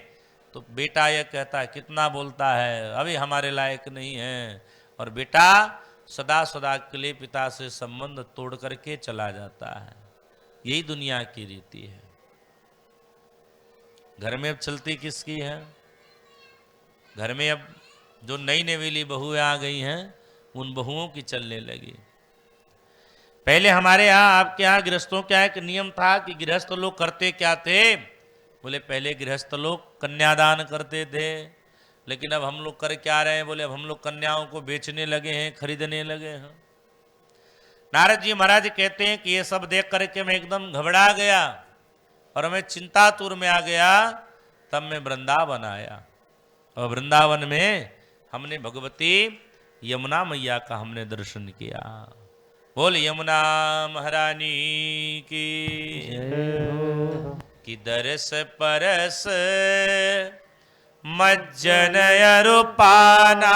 तो बेटा यह कहता है कितना बोलता है, अभी हमारे लायक नहीं है। और बेटा सदा सदा के लिए पिता से संबंध तोड़ करके चला जाता है। यही दुनिया की रीति है। घर में अब चलती किसकी है? घर में अब जो नई नवेली बहुएं आ गई हैं उन बहुओं की चलने लगी। पहले हमारे यहाँ आपके यहाँ गृहस्थों का एक नियम था कि गृहस्थ लोग करते क्या थे? बोले पहले गृहस्थ लोग कन्यादान करते थे, लेकिन अब हम लोग कर क्या रहे हैं? बोले अब हम लोग कन्याओं को बेचने लगे हैं, खरीदने लगे हैं। नारद जी महाराज कहते हैं कि ये सब देख करके मैं एकदम घबरा गया और मैं चिंतातुर में आ गया। तब मैं वृंदावन आया और वृंदावन में हमने भगवती यमुना मैया का हमने दर्शन किया। बोल यमुना महारानी की जय हो। कि दरस परस मज्जन अरुपाना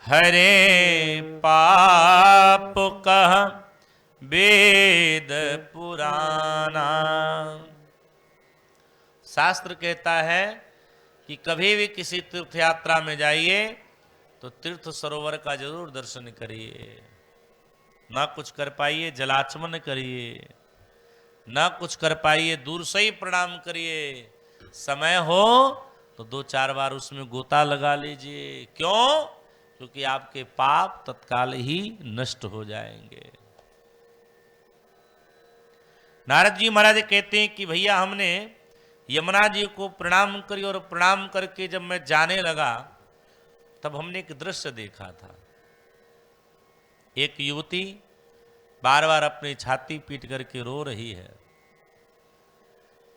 हरे पाप कह वेद पुराना। शास्त्र कहता है कि कभी भी किसी तीर्थ यात्रा में जाइए तो तीर्थ सरोवर का जरूर दर्शन करिए। ना कुछ कर पाइए जलाचमन करिए, ना कुछ कर पाइए दूर से ही प्रणाम करिए, समय हो तो 2-4 बार उसमें गोता लगा लीजिए। क्यों? क्योंकि आपके पाप तत्काल ही नष्ट हो जाएंगे। नारद जी महाराज कहते हैं कि भैया हमने यमुना जी को प्रणाम करी और प्रणाम करके जब मैं जाने लगा तब हमने एक दृश्य देखा था। एक युवती बार बार अपनी छाती पीट करके रो रही है।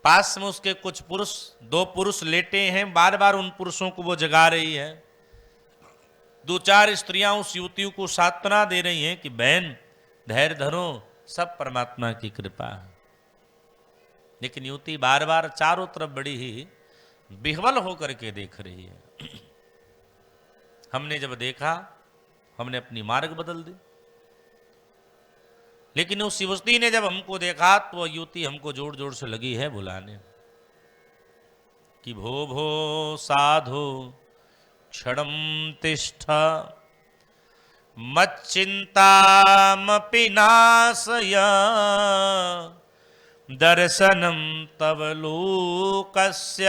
पास में उसके कुछ पुरुष, 2 पुरुष लेटे हैं, बार बार उन पुरुषों को वो जगा रही है। 2-4 स्त्रियां उस युवती को सांत्वना दे रही हैं कि बहन धैर्य धरो, सब परमात्मा की कृपा है। लेकिन युवती बार बार चारों तरफ बड़ी ही विह्वल होकर के देख रही है। हमने जब देखा हमने अपनी मार्ग बदल दी। लेकिन उस युवती ने जब हमको देखा तो वह युवती हमको जोर जोर से लगी है बुलाने कि भो भो साधु क्षणम तिष्ठ मच्चिंतामपि नाशय दर्शनम तव लोकस्य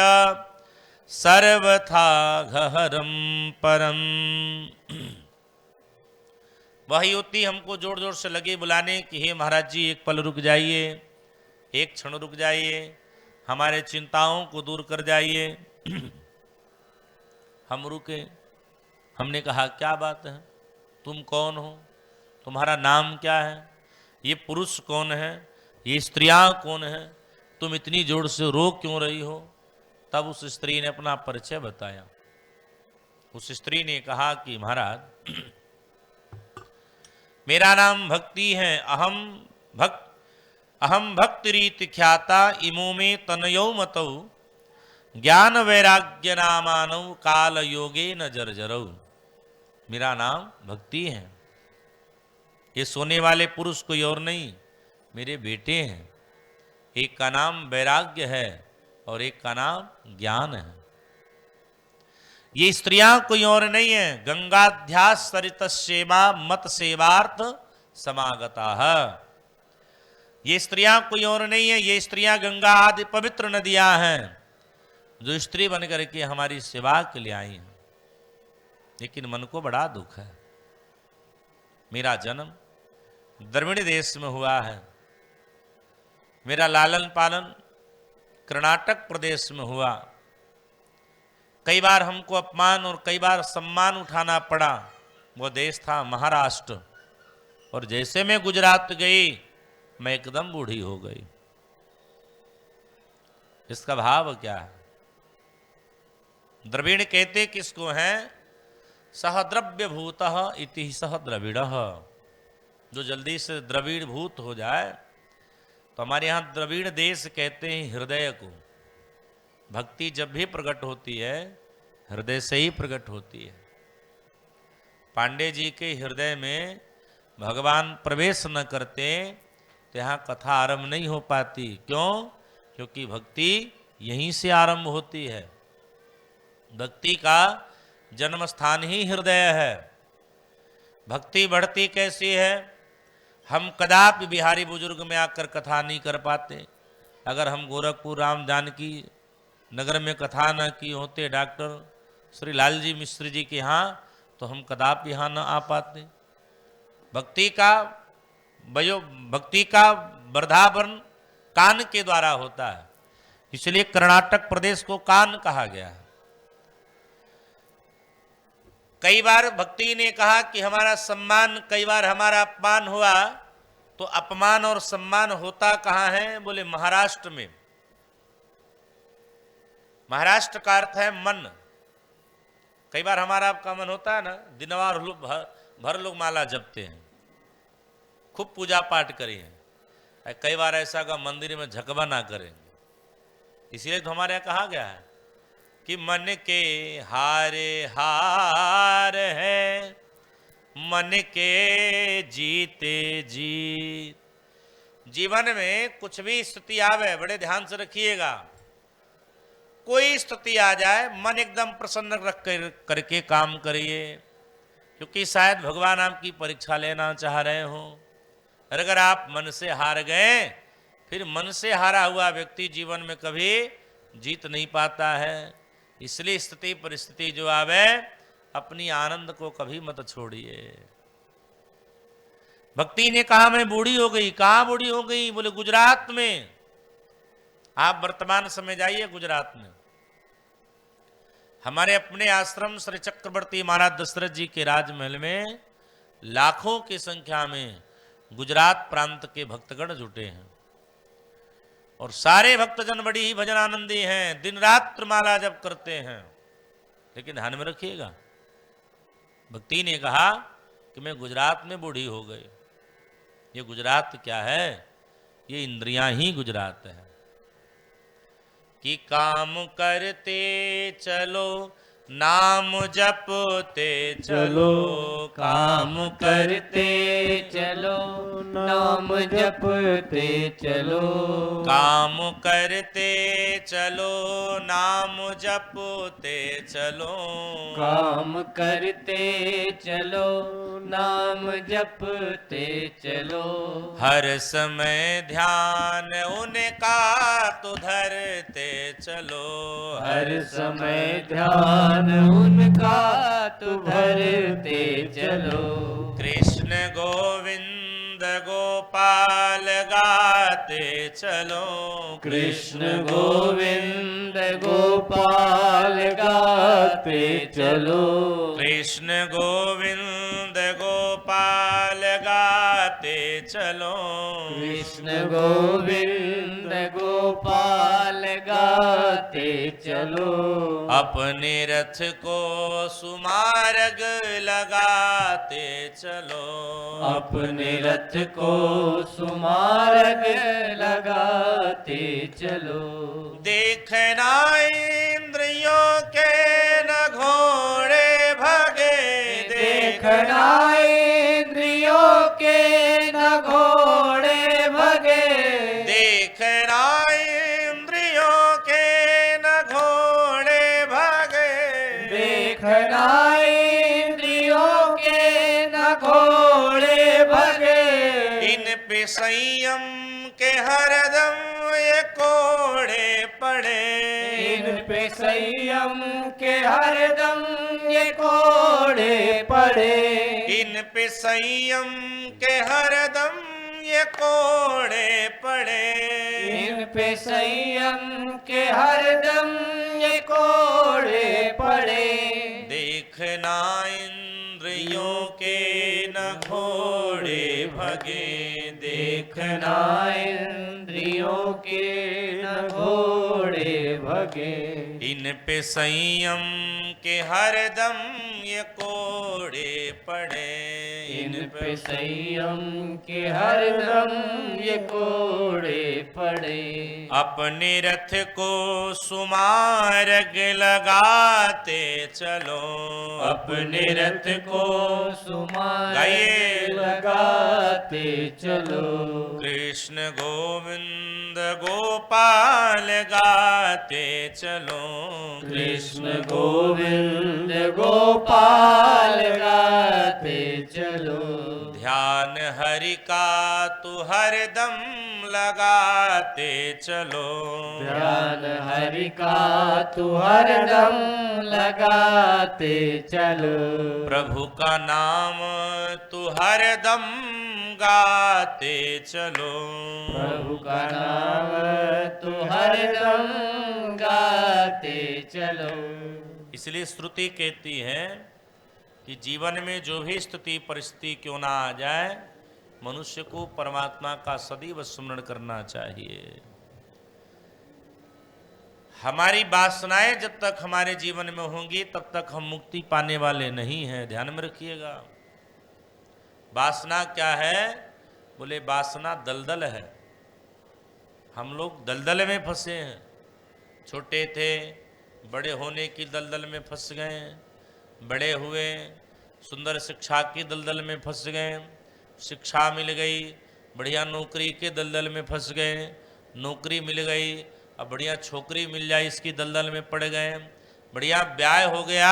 सर्वथा गहरम परम। वह युवती हमको जोर जोर से लगी बुलाने कि हे महाराज जी एक पल रुक जाइए, एक क्षण रुक जाइए, हमारे चिंताओं को दूर कर जाइए। हम रुके। हमने कहा क्या बात है, तुम कौन हो, तुम्हारा नाम क्या है, ये पुरुष कौन है, ये स्त्रियां कौन है, तुम इतनी जोर से रो क्यों रही हो। तब उस स्त्री ने अपना परिचय बताया। उस स्त्री ने कहा कि महाराज मेरा नाम भक्ति है, अहम भक्ति रीति ख्याता इमो में तनयो मतौ ज्ञान वैराग्य नामानौ काल योगे न जर्जरौ। मेरा नाम भक्ति है। ये सोने वाले पुरुष कोई और नहीं, मेरे बेटे हैं। एक का नाम वैराग्य है और एक का नाम ज्ञान है। ये स्त्रियां कोई और नहीं है, गंगाध्यास सरित सेवा मत सेवार्थ समागता है। ये स्त्रियां कोई और नहीं है, ये स्त्रियां गंगा आदि पवित्र नदियां हैं जो स्त्री बन करके हमारी सेवा के लिए आई हैं। लेकिन मन को बड़ा दुख है। मेरा जन्म द्रविड़ देश में हुआ है, मेरा लालन पालन कर्नाटक प्रदेश में हुआ। कई बार हमको अपमान और कई बार सम्मान उठाना पड़ा। वो देश था महाराष्ट्र। और जैसे मैं गुजरात गई मैं एकदम बूढ़ी हो गई। इसका भाव क्या है? द्रविड़ कहते किसको हैं? सह द्रव्य भूतः इति सह द्रविड़ः। जो जल्दी से द्रविड़ भूत हो जाए, तो हमारे यहाँ द्रविड़ देश कहते हैं हृदय को। भक्ति जब भी प्रकट होती है हृदय से ही प्रकट होती है। पांडे जी के हृदय में भगवान प्रवेश न करते तो यहाँ कथा आरंभ नहीं हो पाती। क्यों? क्योंकि भक्ति यहीं से आरंभ होती है। भक्ति का जन्म स्थान ही हृदय है। भक्ति बढ़ती कैसी है? हम कदापि बिहारी बुजुर्ग में आकर कथा नहीं कर पाते। अगर हम गोरखपुर राम जानकी नगर में कथा न की होते डॉक्टर श्री लालजी मिश्र जी के यहाँ, तो हम कदापि यहाँ न आ पाते। भक्ति का वर्धापन कान के द्वारा होता है, इसलिए कर्नाटक प्रदेश को कान कहा गया है। कई बार भक्ति ने कहा कि हमारा सम्मान, कई बार हमारा अपमान हुआ। तो अपमान और सम्मान होता कहाँ है? बोले महाराष्ट्र में। महाराष्ट्र का अर्थ है मन। कई बार हमारा आपका मन होता है ना, दिनवार भर लोग माला जपते हैं, खूब पूजा पाठ करें, कई बार ऐसा का मंदिर में झकबा ना करें। इसीलिए तो हमारे यहाँ कहा गया है कि मन के हारे हार है, मन के जीते जीत। जीवन में कुछ भी स्थिति आवे, बड़े ध्यान से रखिएगा, कोई स्थिति आ जाए मन एकदम प्रसन्न रख करके काम करिए, क्योंकि शायद भगवान आपकी परीक्षा लेना चाह रहे हो। और अगर आप मन से हार गए, फिर मन से हारा हुआ व्यक्ति जीवन में कभी जीत नहीं पाता है। इसलिए स्थिति परिस्थिति जो आवे, अपनी आनंद को कभी मत छोड़िए। भक्ति ने कहा मैं बूढ़ी हो गई। कहाँ बूढ़ी हो गई? बोले गुजरात में। आप वर्तमान समय जाइए गुजरात में, हमारे अपने आश्रम श्री चक्रवर्ती महाराज दशरथ जी के राजमहल में लाखों की संख्या में गुजरात प्रांत के भक्तगण जुटे हैं, और सारे भक्तजन बड़ी ही भजन आनंदी हैं, दिन रात माला जप करते हैं। लेकिन ध्यान में रखिएगा, भक्ति ने कहा कि मैं गुजरात में बूढ़ी हो गई। ये गुजरात क्या है? ये इंद्रियां ही गुजरात है। कि काम करते चलो नाम जपते चलो, काम करते चलो नाम जपते चलो, काम करते चलो नाम जपते चलो, काम करते चलो नाम जपते चलो। हर समय ध्यान उनका तो धरते चलो, हर समय ध्यान उनका तो धरते चलो। कृष्ण गोविंद गोपाल गाते चलो, कृष्ण गोविंद गोपाल गाते चलो, कृष्ण गोविंद गोपाल गाते चलो, कृष्ण गोविंद गोपाल गाते चलो। अपने रथ को सुमार्ग लगाते चलो, अपने रथ को सुमार्ग लगाते चलो। देखना इंद्रियों के न घोड़े भगे, देखना इंद्रियों के न घोड़े भगे, देखना इंद्रियों के न घोड़े भगे, देखना इंद्रियों के न घोड़े भगे। इन पे संयम के हरदम ये कोड़े पड़े, इन पे संयम के हरदम ये कोड़े पड़े, इन पे संयम के हरदम ये कोड़े पड़े, इन पे संयम के हरदम ये कोड़े पड़े। देखना इंद्रियों के न घोड़े भगे, देखना इंद्रियों के न घोड़े भगे, इन पे संयम के हरदम ये कोड़े पड़े, इन पे संयम के हरदम ये कोड़े पड़े। अपने रथ को सुमार्ग लगाते चलो, अपने रथ को सुमार्ग गाइए। लगाते चलो, कृष्ण गोविंद गोपाल गाते चलो, कृष्ण गोविंद गोपाल गाते चलो। ध्यान हरि का तू हरदम लगाते चलो, ध्यान हरि का तू हरदम लगाते चलो, प्रभु का नाम तू हरदम गाते चलो, प्रभु का नाम तू हरदम गाते चलो। इसलिए श्रुति कहती है कि जीवन में जो भी स्थिति परिस्थिति क्यों ना आ जाए, मनुष्य को परमात्मा का सदैव स्मरण करना चाहिए। हमारी वासनाएं जब तक हमारे जीवन में होंगी तब तक हम मुक्ति पाने वाले नहीं हैं, ध्यान में रखिएगा। वासना क्या है? बोले वासना दलदल है। हम लोग दलदल में फंसे हैं। छोटे थे, बड़े होने की दलदल में फंस गए, बड़े हुए सुंदर शिक्षा की दलदल में फंस गए, शिक्षा मिल गई, बढ़िया नौकरी के दलदल में फंस गए, नौकरी मिल गई, अब बढ़िया छोकरी मिल जाए इसकी दलदल में पड़ गए, बढ़िया ब्याह हो गया,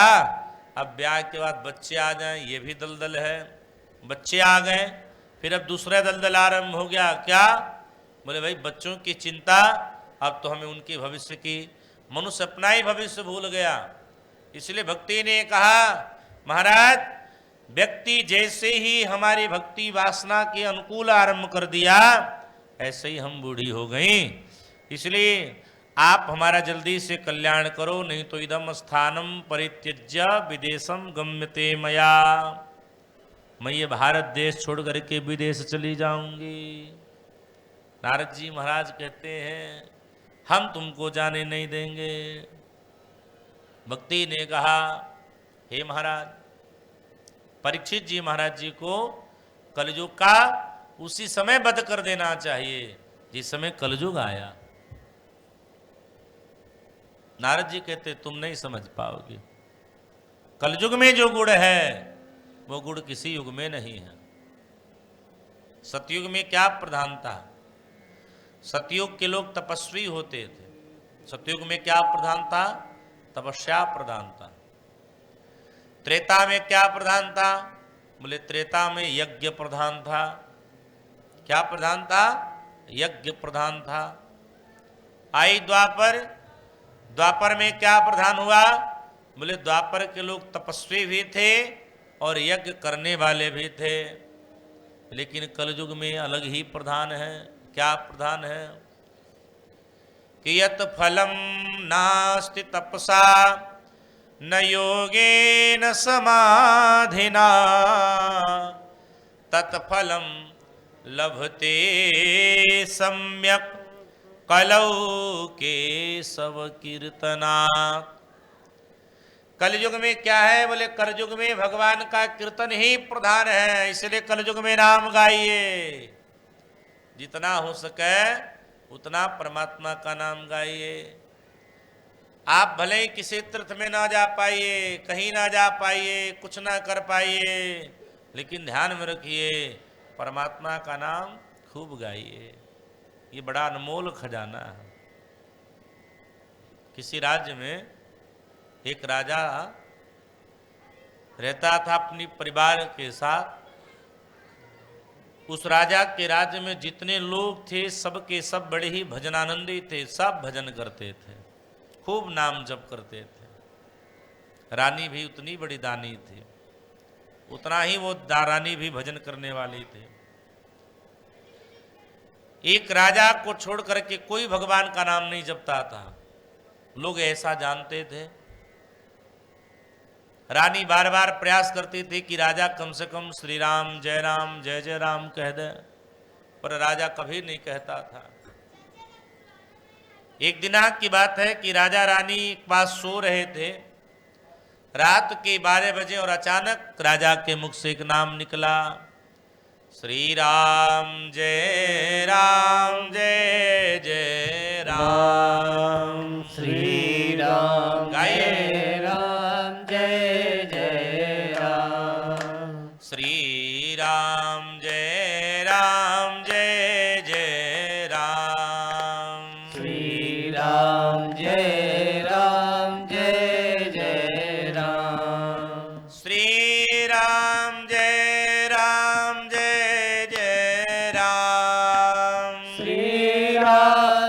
अब ब्याह के बाद बच्चे आ जाएं, ये भी दलदल है, बच्चे आ गए, फिर अब दूसरा दलदल आरंभ हो गया। क्या? बोले भाई बच्चों की चिंता, अब तो हमें उनके भविष्य की, मनुष्य अपना ही भविष्य भूल गया। इसलिए भक्ति ने कहा महाराज व्यक्ति जैसे ही हमारी भक्ति वासना के अनुकूल आरंभ कर दिया ऐसे ही हम बूढ़ी हो गई। इसलिए आप हमारा जल्दी से कल्याण करो, नहीं तो इदम स्थानम परित्यज्य विदेशम गम्यते मया, मैं ये भारत देश छोड़ करके विदेश चली जाऊंगी। नारद जी महाराज कहते हैं हम तुमको जाने नहीं देंगे। भक्ति ने कहा हे महाराज, परीक्षित जी महाराज जी को कलयुग का उसी समय वध कर देना चाहिए जिस समय कलयुग आया। नारद जी कहते तुम नहीं समझ पाओगे, कलयुग में जो गुण है वो गुण किसी युग में नहीं है। सतयुग में क्या प्रधान था? सतयुग के लोग तपस्वी होते थे। सतयुग में क्या प्रधान था? तपस्या प्रधान था। त्रेता में क्या प्रधान था? बोले त्रेता में यज्ञ प्रधान था। क्या प्रधान था? यज्ञ प्रधान था। आई द्वापर, द्वापर में क्या प्रधान हुआ? बोले द्वापर के लोग तपस्वी भी थे और यज्ञ करने वाले भी थे। लेकिन कलयुग में अलग ही प्रधान है। क्या प्रधान है? कि यत् फलम नास्ति तपसा न योगेन समाधिना तत्फलम लभते सम्यक कलौ केशव कीर्तना। कलयुग में क्या है? बोले कलयुग में भगवान का कीर्तन ही प्रधान है। इसलिए कलयुग में नाम गाइए, जितना हो सके उतना परमात्मा का नाम गाइए। आप भले ही किसी तीर्थ में ना जा पाइए, कहीं ना जा पाइए, कुछ ना कर पाइए, लेकिन ध्यान में रखिए परमात्मा का नाम खूब गाइए। ये बड़ा अनमोल खजाना है। किसी राज्य में एक राजा रहता था अपनी परिवार के साथ। उस राजा के राज्य में जितने लोग थे सब के सब बड़े ही भजनानंदी थे, सब भजन करते थे, खूब नाम जप करते थे। रानी भी उतनी बड़ी दानी थी, उतना ही वो रानी भी भजन करने वाली थी। एक राजा को छोड़ करके कोई भगवान का नाम नहीं जपता था, लोग ऐसा जानते थे। रानी बार बार प्रयास करती थी कि राजा कम से कम श्री राम जय जय राम कह दे, पर राजा कभी नहीं कहता था। एक दिनांक की बात है कि राजा रानी एक पास सो रहे थे, रात के 12 बजे, और अचानक राजा के मुख से एक नाम निकला, श्री राम जय जय राम। श्री राम गाइए राम जय जय राम। श्री राम जय जय राम। श्री राम जय जय राम। श्री राम जय जय राम। श्री राम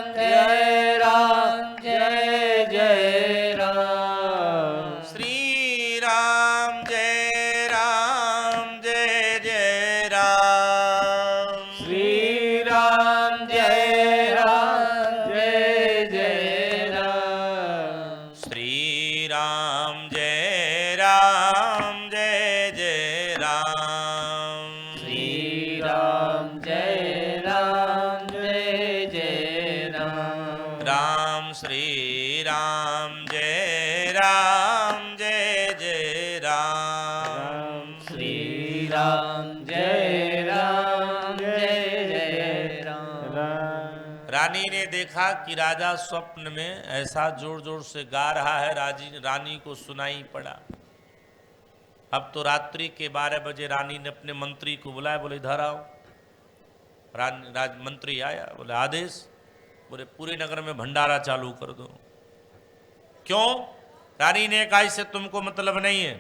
जय जय राम। श्री राम जय जय राम। श्री राम जय जय राम। श्री राम जय जय राम। श्री राम जय जय राम। राम श्री राम रानी ने देखा कि राजा स्वप्न में ऐसा जोर जोर से गा रहा है, रानी को सुनाई पड़ा। अब तो रात्रि के 12 बजे रानी ने अपने मंत्री को बुलाया, बोले इधर आओ। मंत्री आया, बोले आदेश। बोले पूरे नगर में भंडारा चालू कर दो। क्यों? रानी ने कहा इससे तुमको मतलब नहीं है।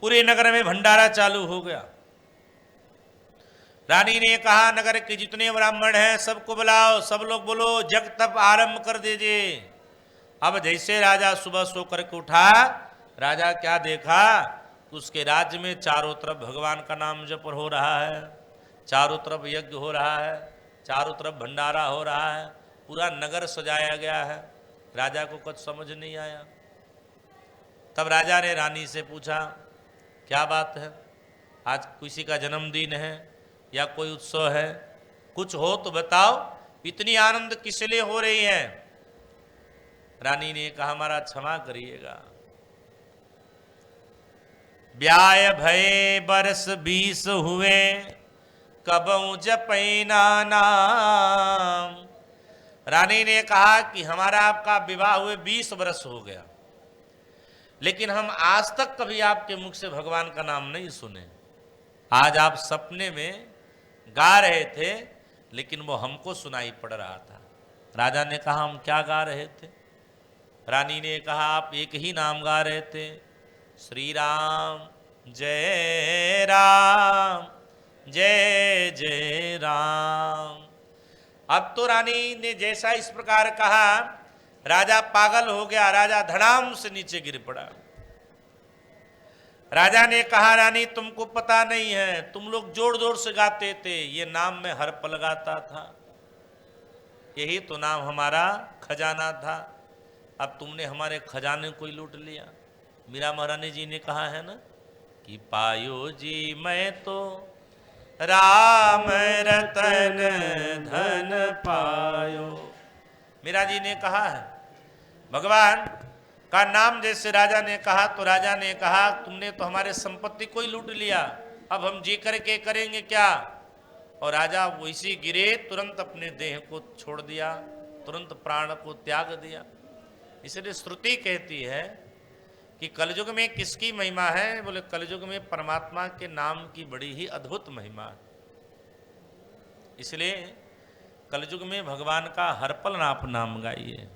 पूरे नगर में भंडारा चालू हो गया। रानी ने कहा नगर के जितने ब्राह्मण हैं सबको बुलाओ, सब लोग बोलो जग तप आरंभ कर दीजिए। अब जैसे राजा सुबह सो करके उठा, राजा क्या देखा, उसके राज्य में चारों तरफ भगवान का नाम जप हो रहा है, चारों तरफ यज्ञ हो रहा है, चारों तरफ भंडारा हो रहा है, पूरा नगर सजाया गया है। राजा को कुछ समझ नहीं आया। तब राजा ने रानी से पूछा क्या बात है, आज किसी का जन्मदिन है या कोई उत्सव है, कुछ हो तो बताओ, इतनी आनंद किस लिए हो रही है? रानी ने कहा हमारा क्षमा करिएगा, ब्याह भय बरस 20 हुए, कबहू जपैना नाम। रानी ने कहा कि हमारा आपका विवाह हुए 20 वर्ष हो गया, लेकिन हम आज तक कभी आपके मुख से भगवान का नाम नहीं सुने। आज आप सपने में गा रहे थे, लेकिन वो हमको सुनाई पड़ रहा था। राजा ने कहा हम क्या गा रहे थे? रानी ने कहा आप एक ही नाम गा रहे थे, श्री राम जय राम जय जय राम। अब तो रानी ने जैसा इस प्रकार कहा, राजा पागल हो गया। राजा धड़ाम से नीचे गिर पड़ा। राजा ने कहा रानी तुमको पता नहीं है, तुम लोग जोर जोर से गाते थे, ये नाम मैं हर पल गाता था, यही तो नाम हमारा खजाना था। अब तुमने हमारे खजाने को ही लूट लिया। मीरा महारानी जी ने कहा है ना कि पायो जी मैं तो राम रतन धन पायो। मीरा जी ने कहा है भगवान का नाम जैसे राजा ने कहा, तो राजा ने कहा तुमने तो हमारे संपत्ति को ही लूट लिया, अब हम जी करके करेंगे क्या? और राजा वैसी गिरे, तुरंत अपने देह को छोड़ दिया, तुरंत प्राण को त्याग दिया। इसलिए श्रुति कहती है कि कलयुग में किसकी महिमा है? बोले कलयुग में परमात्मा के नाम की बड़ी ही अद्भुत महिमा है। इसलिए कलयुग में भगवान का हर पल आप नाम गाइए।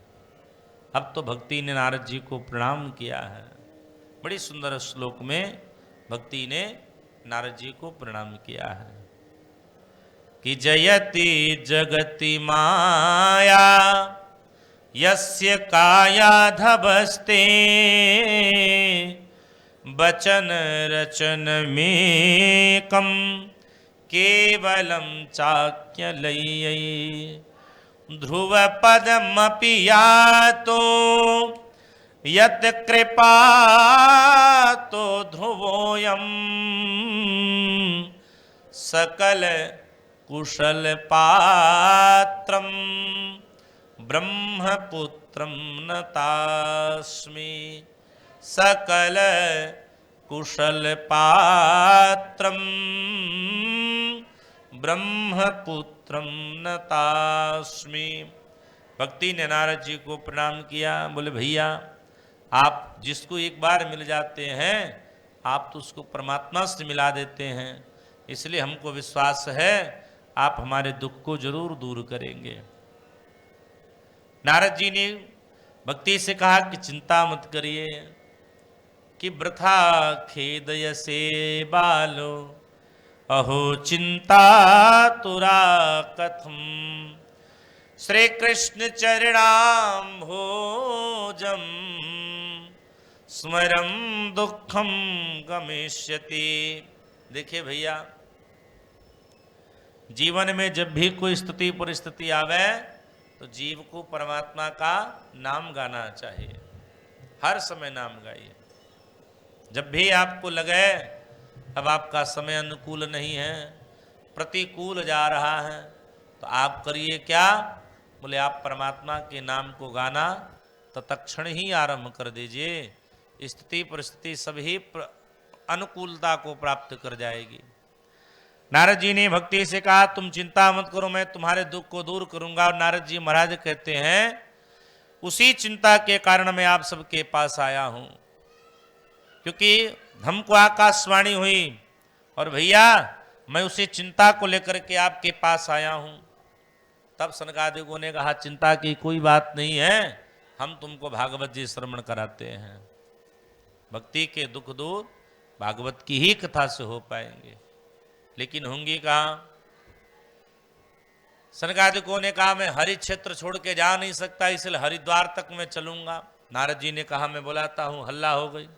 अब तो भक्ति ने नारद जी को प्रणाम किया है। बड़ी सुंदर श्लोक में भक्ति ने नारद जी को प्रणाम किया है कि जयति जगति माया यस्य कायाधवस्ते वचन रचन मेकम केवलम चाक्यलय्यै ध्रुव पदमपि यातो यत कृपा तो ध्रुवोयम सकल कुशल पात्रम ब्रह्मपुत्रम नतास्मि। सकल कुशल पात्रम ब्रह्मपुत्रम नतास्मि। भक्ति ने नारद जी को प्रणाम किया। बोले भैया आप जिसको एक बार मिल जाते हैं आप तो उसको परमात्मा से मिला देते हैं, इसलिए हमको विश्वास है आप हमारे दुख को जरूर दूर करेंगे। नारद जी ने भक्ति से कहा कि चिंता मत करिए कि वृथा खेदयसे बालो अहो चिंता तुरा कथम श्री कृष्ण चरणाम भोजम स्मरम दुखम गमिष्यति। देखिए भैया जीवन में जब भी कोई स्थिति परिस्थिति आवे तो जीव को परमात्मा का नाम गाना चाहिए। हर समय नाम गाइए। जब भी आपको लगे अब आपका समय अनुकूल नहीं है, प्रतिकूल जा रहा है, तो आप करिए क्या? बोले आप परमात्मा के नाम को गाना तत्क्षण ही आरंभ कर दीजिए। स्थिति परिस्थिति सभी अनुकूलता को प्राप्त कर जाएगी। नारद जी ने भक्ति से कहा तुम चिंता मत करो, मैं तुम्हारे दुख को दूर करूंगा। और नारद जी महाराज कहते हैं उसी चिंता के कारण मैं आप सबके पास आया हूं, क्योंकि हमको आकाशवाणी हुई और भैया मैं उसी चिंता को लेकर के आपके पास आया हूं। तब सनकादिकों ने कहा चिंता की कोई बात नहीं है, हम तुमको भागवत जी श्रवण कराते हैं। भक्ति के दुख दूर भागवत की ही कथा से हो पाएंगे। लेकिन होंगी कहाँ? सनकादिकों ने कहा मैं हरि क्षेत्र छोड़ के जा नहीं सकता, इसलिए हरिद्वार तक मैं चलूंगा। नारद जी ने कहा मैं बुलाता हूं। हल्ला हो गई,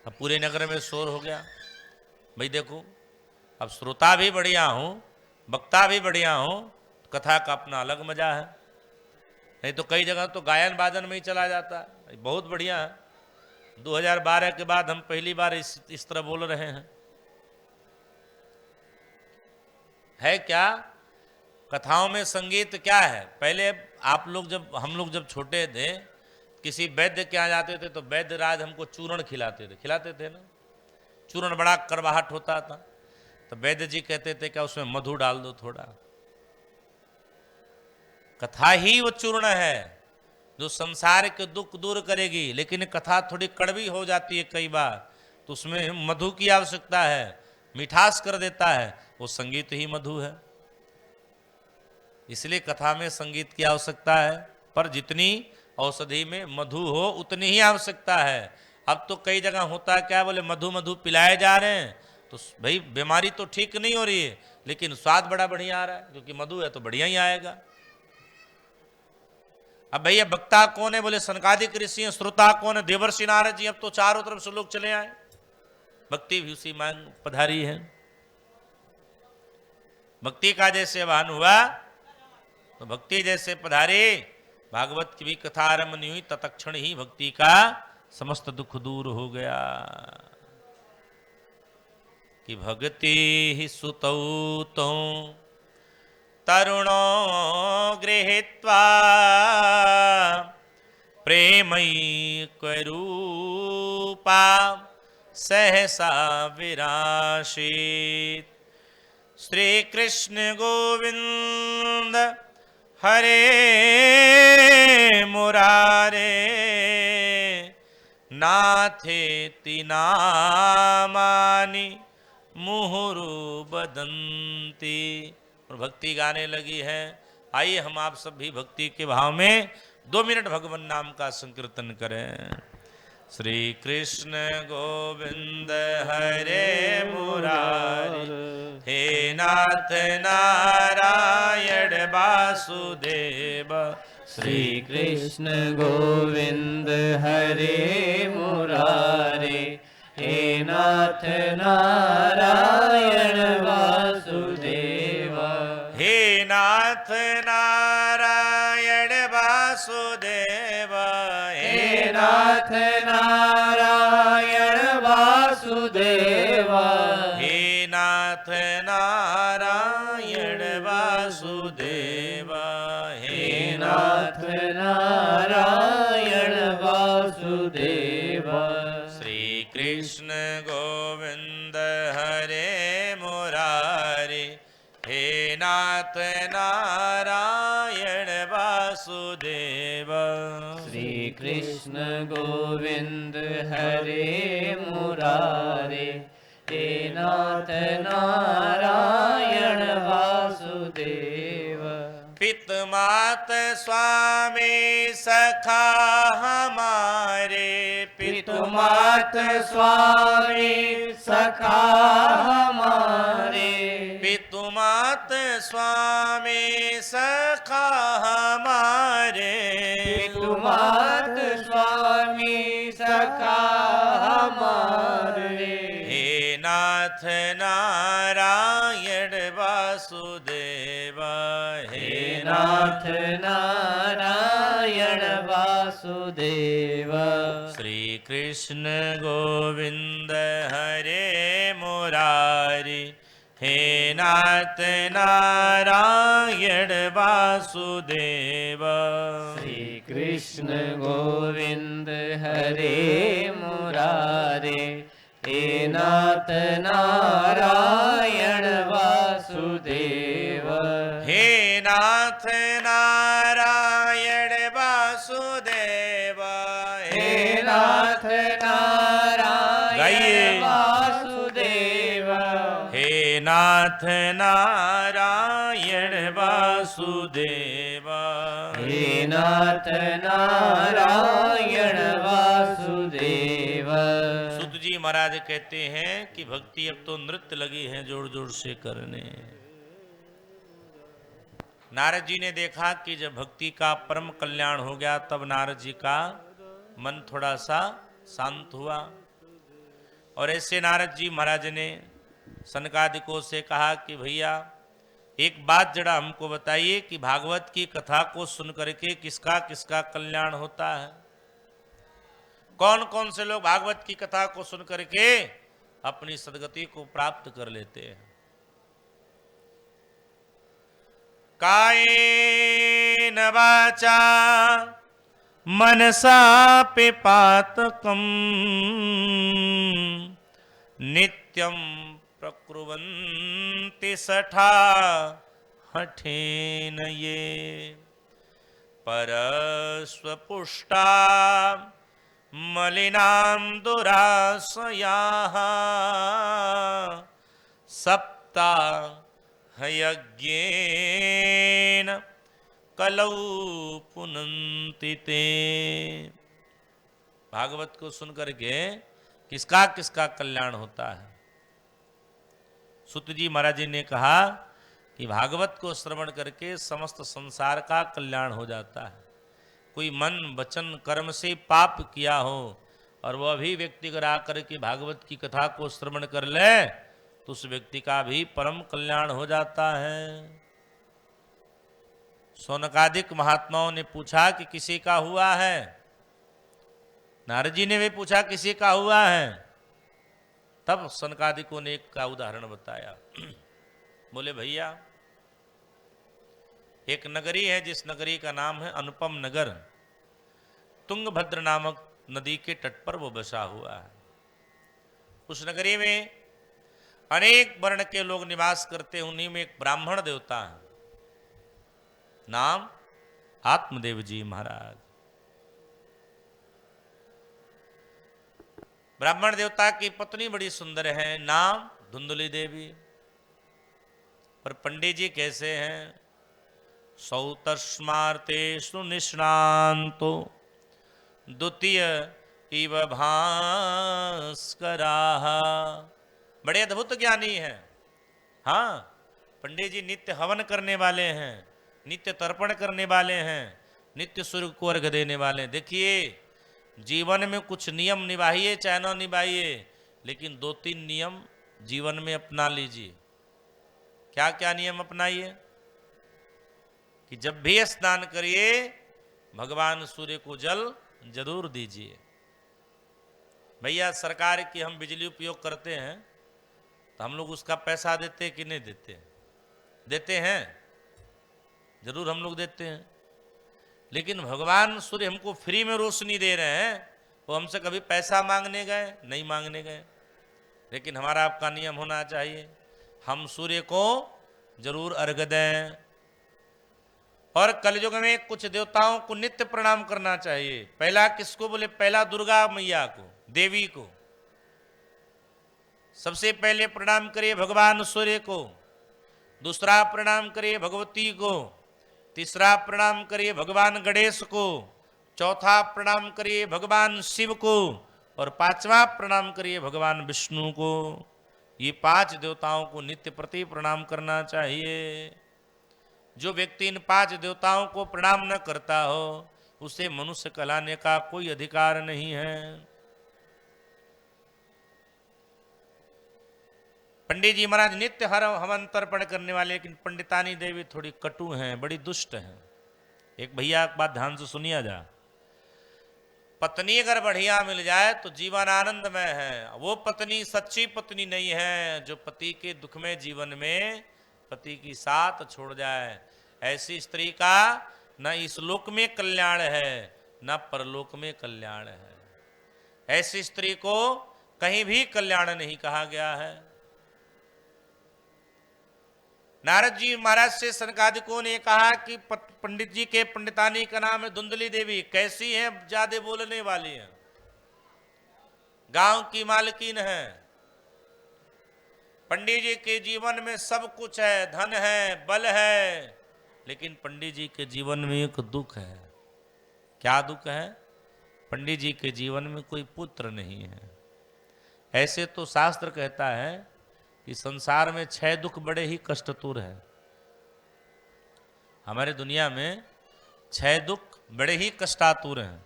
अब पूरे नगर में शोर हो गया। भाई देखो, अब श्रोता भी बढ़िया हूं, वक्ता भी बढ़िया हूं, कथा का अपना अलग मजा है। नहीं तो कई जगह तो गायन बाजन में ही चला जाता है। बहुत बढ़िया है। 2012 के बाद हम पहली बार इस तरह बोल रहे हैं। है क्या कथाओं में संगीत क्या है? पहले हम लोग जब छोटे थे, किसी वैद्य के यहाँ जाते थे तो वैद्य राज हमको चूर्ण खिलाते थे ना। चूर्ण बड़ा कड़वाहट होता था, तो वैद्य जी कहते थे क्या उसमें मधु डाल दो थोड़ा। कथा ही वो चूर्ण है जो संसार के दुख दूर करेगी। लेकिन कथा थोड़ी कड़वी हो जाती है कई बार, तो उसमें मधु की आवश्यकता है, मिठास कर देता है। वो संगीत ही मधु है, इसलिए कथा में संगीत की आवश्यकता है। पर जितनी औषधि में मधु हो उतनी ही आवश्यकता है। अब तो कई जगह होता है क्या, बोले मधु पिलाए जा रहे हैं, तो भाई बीमारी तो ठीक नहीं हो रही है, लेकिन स्वाद बड़ा बढ़िया आ रहा है, क्योंकि मधु है तो बढ़िया ही आएगा। अब भैया वक्ता कौन है? बोले सनकादिक ऋषि हैं। श्रोता कौन है? देवर्षि नारद जी। अब तो चारों तरफ से लोग चले आए, भक्ति भी उसी मांग पधारी है। भक्ति का जैसे आह्वान हुआ तो भक्ति जैसे पधारे। भागवत की भी कथा आरंभ नहीं हुई, तत्क्षण ही भक्ति का समस्त दुख दूर हो गया। कि भक्ति ही सुतौ तो तरुणो गृहीत्वा प्रेमैकरूपा सहसा विराशित। श्री कृष्ण गोविंद हरे मुरारे नाथेति नामानि मुहुरु बदंती। और भक्ति गाने लगी है। आइए हम आप सब भी भक्ति के भाव में 2 मिनट भगवान नाम का संकीर्तन करें। श्री कृष्ण गोविंद हरे मुरारी, हे नाथ नारायण वासुदेव। श्री कृष्ण गोविंद हरे मुरारे, हे नाथ नारायण वासुदेव। हे नाथ नारायण वासुदेव, हे नाथ नारायण वासुदेव। हे नाथ नारायण वासुदेव। हे नाथ नारायण वासुदेव। श्री कृष्ण गोविंद हरे मुरारी, हे नाथ नारायण वासुदेव। श्री कृष्ण गोविंद हरे मुरारे, हे नाथ नारायण वासुदेव। पित मात स्वामी सखा हमारे, पितु मात स्वामी सखा हमारे। पितु मात स्वामी सखा हमारे। पितु मात स्वामी सखा हमारे। हे नाथ नारायण वासुदेव। हे नाथ नारायण वासुदेव। श्री कृष्ण गोविंद हरे मुरारी, हे नाथ नारायण वासुदेव। श्री कृष्ण गोविंद हरे मुरारे, हे नाथ नारायण वासुदेव हे नाथ नारायण वासुदेव हे नाथ नारायण गाइए। वासुदेव हे नाथ नारायण वासुदेव हे नाथ नारायण वासुदेव। सुत जी महाराज कहते हैं कि भक्ति अब तो नृत्य लगी है जोर जोर से करने। नारद जी ने देखा कि जब भक्ति का परम कल्याण हो गया तब नारद जी का मन थोड़ा सा शांत हुआ। और ऐसे नारद जी महाराज ने सनकादिकों से कहा कि भैया एक बात जरा हमको बताइए कि भागवत की कथा को सुन करके किसका किसका कल्याण होता है। कौन कौन से लोग भागवत की कथा को सुन करके अपनी सद्गति को प्राप्त कर लेते हैं। कायेन वाचा मनसापि पातकम् नित्यं प्रकुर्वन्ति सठा हठेन ये परस्वपुष्टा मलिनां दुराशयाः सप्ता यज्ञेन कलौ पुनन्ति ते। भागवत को सुनकर के किसका किसका कल्याण होता है। सुत जी महाराज जी ने कहा कि भागवत को श्रवण करके समस्त संसार का कल्याण हो जाता है। कोई मन वचन कर्म से पाप किया हो और वह भी व्यक्ति अगर आकर के भागवत की कथा को श्रवण कर ले तो उस व्यक्ति का भी परम कल्याण हो जाता है। सौनकादिक महात्माओं ने पूछा कि किसी का हुआ है। नारद जी ने भी पूछा किसी का हुआ है। तब सनकादिकों ने एक का उदाहरण बताया। बोले भैया एक नगरी है जिस नगरी का नाम है अनुपम नगर। तुंगभद्र नामक नदी के तट पर वो बसा हुआ है। उस नगरी में अनेक वर्ण के लोग निवास करते हैं। उन्हीं में एक ब्राह्मण देवता है, नाम आत्मदेव जी महाराज। ब्राह्मण देवता की पत्नी बड़ी सुंदर है, नाम धुंधुली देवी। पर पंडित जी कैसे हैं? सौतस्मार्तेषु निष्णान्तो द्वितीय इव भास्कराः। बड़े अद्भुत ज्ञानी हैं। हाँ, पंडित जी नित्य हवन करने वाले हैं, नित्य तर्पण करने वाले हैं, नित्य सूर्य को अर्घ देने वाले हैं। देखिए जीवन में कुछ नियम निभाइए चाहे न निभाइए, लेकिन 2-3 नियम जीवन में अपना लीजिए। क्या क्या नियम अपनाइए? कि जब भी स्नान करिए भगवान सूर्य को जल जरूर दीजिए। भैया सरकार की हम बिजली उपयोग करते हैं तो हम लोग उसका पैसा देते कि नहीं देते? देते हैं, जरूर हम लोग देते हैं। लेकिन भगवान सूर्य हमको फ्री में रोशनी दे रहे हैं, वो हमसे कभी पैसा मांगने गए? नहीं मांगने गए। लेकिन हमारा आपका नियम होना चाहिए, हम सूर्य को जरूर अर्घ दें। और कलयुग में कुछ देवताओं को नित्य प्रणाम करना चाहिए। पहला किसको? बोले पहला दुर्गा मैया को, देवी को। सबसे पहले प्रणाम करिए भगवान सूर्य को, दूसरा प्रणाम करिए भगवती को, तीसरा प्रणाम करिए भगवान गणेश को, चौथा प्रणाम करिए भगवान शिव को और पांचवा प्रणाम करिए भगवान विष्णु को। ये 5 देवताओं को नित्य प्रति प्रणाम करना चाहिए। जो व्यक्ति इन 5 देवताओं को प्रणाम न करता हो उसे मनुष्य कहलाने का कोई अधिकार नहीं है। पंडित जी महाराज नित्य हर हवन तर्पण करने वाले, लेकिन पंडितानी देवी थोड़ी कटु हैं, बड़ी दुष्ट हैं। एक भैया एक बात ध्यान से सुनिया जा। पत्नी अगर बढ़िया मिल जाए तो जीवन आनंदमय है। वो पत्नी सच्ची पत्नी नहीं है जो पति के दुख में जीवन में पति की साथ छोड़ जाए। ऐसी स्त्री का न इस लोक में कल्याण है न परलोक में कल्याण है। ऐसी स्त्री को कहीं भी कल्याण नहीं कहा गया है। नारद जी महाराज से सनकादिकों ने कहा कि पंडित जी के पंडितानी का नाम है धुंधली देवी, कैसी हैं, ज्यादा बोलने वाली हैं, गांव की मालकिन है। पंडित जी के जीवन में सब कुछ है, धन है, बल है, लेकिन पंडित जी के जीवन में एक दुख है। क्या दुख है? पंडित जी के जीवन में कोई पुत्र नहीं है। ऐसे तो शास्त्र कहता है कि संसार में 6 दुख बड़े ही कष्टतुर है। हमारे दुनिया में 6 दुख बड़े ही कष्टातुर हैं।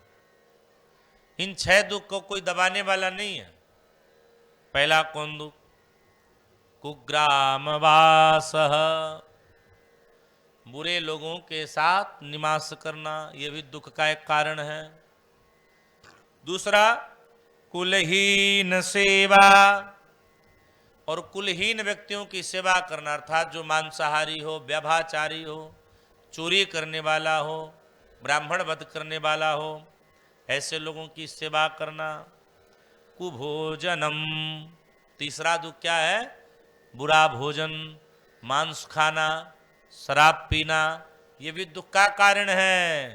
इन 6 दुख को कोई दबाने वाला नहीं है। पहला कौन दुख? कुग्रामवास, बुरे लोगों के साथ निवास करना, यह भी दुख का एक कारण है। दूसरा कुलहीन सेवा, और कुलहीन व्यक्तियों की सेवा करना, अर्थात जो मांसाहारी हो, व्यभाचारी हो, चोरी करने वाला हो, ब्राह्मण वध करने वाला हो, ऐसे लोगों की सेवा करना। कुभोजनम, तीसरा दुख क्या है? बुरा भोजन, मांस खाना, शराब पीना, ये भी दुख का कारण है।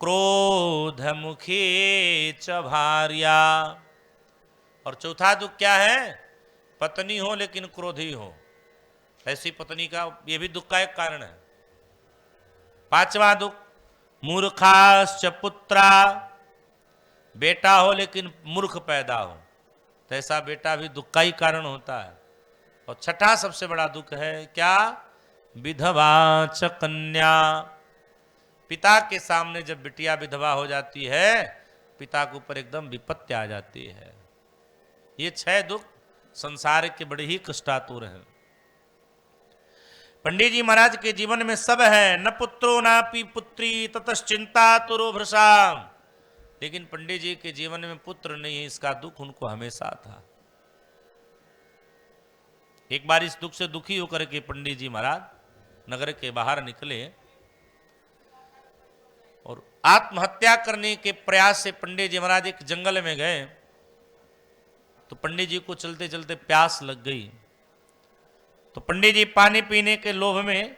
क्रोध मुखे च भार्या, और चौथा दुख क्या है? पत्नी हो लेकिन क्रोधी हो, ऐसी पत्नी का, यह भी दुख का एक कारण है। पांचवा दुख मूर्खाश्च पुत्रा, बेटा हो लेकिन मूर्ख पैदा हो, तो ऐसा बेटा भी दुख का ही कारण होता है। और छठा सबसे बड़ा दुख है क्या? विधवा च कन्या, पिता के सामने जब बिटिया विधवा हो जाती है, पिता के ऊपर एकदम विपत्ति आ जाती है। ये 6 दुख संसार के बड़े ही कष्टातुर हैं। पंडित जी महाराज के जीवन में सब है, न पुत्रो नापि पुत्री ततश्चिंता तुरो भृषाम, लेकिन पंडित जी के जीवन में पुत्र नहीं है, इसका दुख उनको हमेशा था। एक बार इस दुख से दुखी होकर के पंडित जी महाराज नगर के बाहर निकले और आत्महत्या करने के प्रयास से पंडित जी महाराज एक जंगल में गए। तो पंडित जी को चलते चलते प्यास लग गई, तो पंडित जी पानी पीने के लोभ में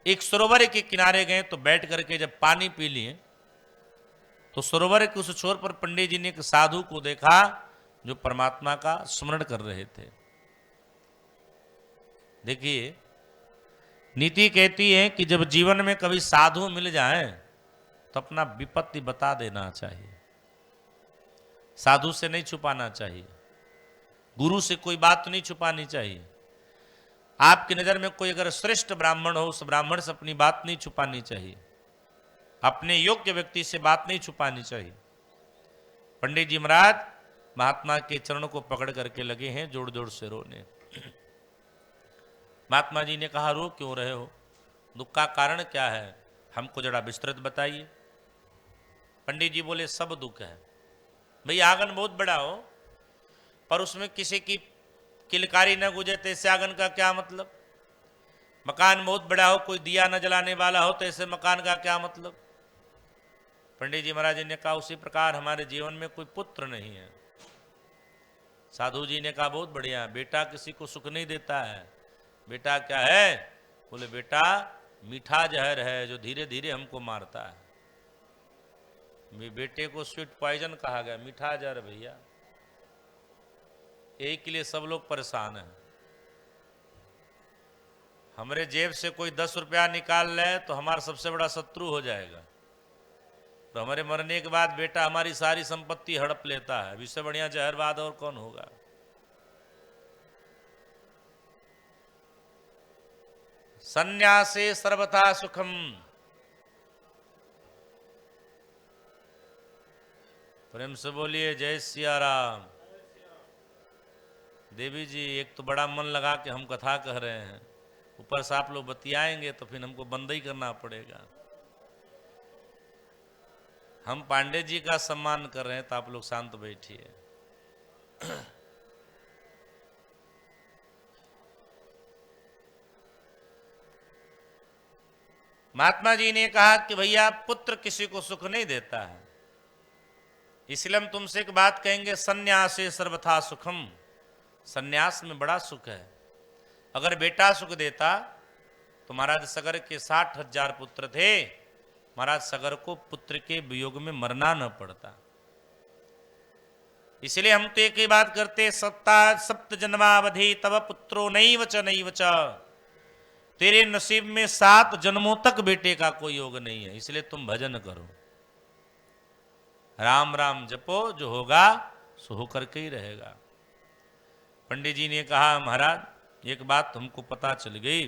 एक सरोवर के किनारे गए। तो बैठ करके जब पानी पी लिए तो सरोवर के उस छोर पर पंडित जी ने एक साधु को देखा जो परमात्मा का स्मरण कर रहे थे। देखिए, नीति कहती है कि जब जीवन में कभी साधु मिल जाए तो अपना विपत्ति बता देना चाहिए, साधु से नहीं छुपाना चाहिए, गुरु से कोई बात नहीं छुपानी चाहिए। आपकी नजर में कोई अगर श्रेष्ठ ब्राह्मण हो, उस ब्राह्मण से अपनी बात नहीं छुपानी चाहिए, अपने योग्य व्यक्ति से बात नहीं छुपानी चाहिए। पंडित जी महाराज महात्मा के चरणों को पकड़ करके लगे हैं जोड़ जोड़ से रोने। महात्मा जी ने कहा, रो क्यों रहे हो, दुख का कारण क्या है, हमको जरा विस्तृत बताइए। पंडित जी बोले, सब दुख है भाई, आंगन बहुत बड़ा हो पर उसमें किसी की किलकारी न गुजे तो ऐसे आंगन का क्या मतलब, मकान बहुत बड़ा हो कोई दिया न जलाने वाला हो तो ऐसे मकान का क्या मतलब। पंडित जी महाराज ने कहा, उसी प्रकार हमारे जीवन में कोई पुत्र नहीं है। साधु जी ने कहा, बहुत बढ़िया, बेटा किसी को सुख नहीं देता है। बेटा क्या है? बोले, बेटा मीठा जहर है जो धीरे धीरे हमको मारता है। बेटे को स्वीट पॉइजन कहा गया, मीठा जहर भैया। यही के लिए सब लोग परेशान हैं। हमारे जेब से कोई 10 रुपया निकाल ले तो हमारा सबसे बड़ा शत्रु हो जाएगा। तो हमारे मरने के बाद बेटा हमारी सारी संपत्ति हड़प लेता है। इससे बढ़िया जहरवाद और कौन होगा। सन्यासे सर्वथा सुखम। प्रेम से बोलिए जय सिया राम। देवी जी, एक तो बड़ा मन लगा के हम कथा कह रहे हैं, ऊपर से आप लोग बतियाएंगे तो फिर हमको बंद ही करना पड़ेगा। हम पांडे जी का सम्मान कर रहे हैं तो आप लोग शांत बैठिए। महात्मा जी ने कहा कि भैया पुत्र किसी को सुख नहीं देता है, इसलिए हम तुमसे एक बात कहेंगे, सन्यासे सर्वथा सुखम, सन्यास में बड़ा सुख है। अगर बेटा सुख देता तो महाराज सगर के 60,000 पुत्र थे, महाराज सगर को पुत्र के वियोग में मरना न पड़ता। इसलिए हम तो एक ही बात करते, सप्त जन्मावधि तब पुत्रो नैव च, तेरे नसीब में 7 जन्मों तक बेटे का कोई योग नहीं है। इसलिए तुम भजन करो, राम राम जपो, जो होगा सो होकर के ही रहेगा। पंडित जी ने कहा, महाराज एक बात हमको पता चल गई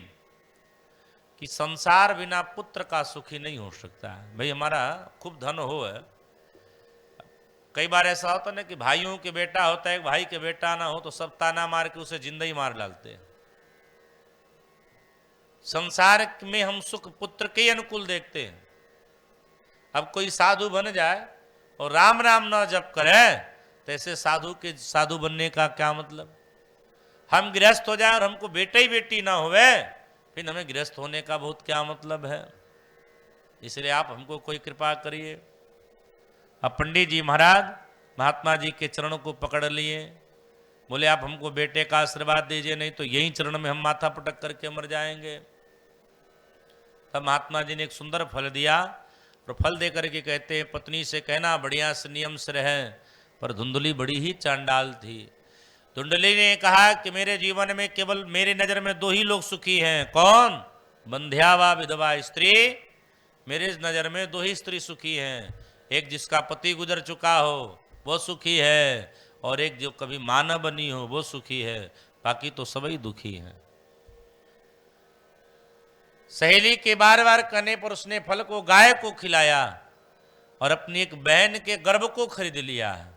कि संसार बिना पुत्र का सुखी नहीं हो सकता है। भाई हमारा खूब धन हो है, कई बार ऐसा होता ना कि भाइयों के बेटा होता है, एक भाई के बेटा ना हो तो सब ताना मार के उसे जिंदा ही मार डालते हैं। संसार में हम सुख पुत्र के अनुकूल देखते हैं। अब कोई साधु बन जाए और राम राम न जप करे तो ऐसे साधु बनने का क्या मतलब। हम गृहस्थ हो जाए और हमको बेटे ही बेटी ना होवे, फिर हमें गृहस्थ होने का बहुत क्या मतलब है। इसलिए आप हमको कोई कृपा करिए। अब पंडित जी महाराज महात्मा जी के चरणों को पकड़ लिए, बोले आप हमको बेटे का आशीर्वाद दीजिए, नहीं तो यही चरण में हम माथा पटक करके मर जाएंगे। तब महात्मा जी ने एक सुंदर फल दिया और फल दे करके कहते हैं, पत्नी से कहना बढ़िया से नियम से रहे, पर धुंधली बड़ी ही चांडाल थी। धुंधली ने कहा कि मेरे जीवन में केवल मेरे नजर में 2 ही लोग सुखी हैं। कौन? बंध्या व विधवा स्त्री। मेरे नजर में 2 ही स्त्री सुखी हैं, एक जिसका पति गुजर चुका हो वो सुखी है, और एक जो कभी मां न बनी हो वो सुखी है, बाकी तो सभी दुखी हैं। सहेली के बार बार कहने पर उसने फल को गाय को खिलाया और अपनी एक बहन के गर्भ को खरीद लिया है,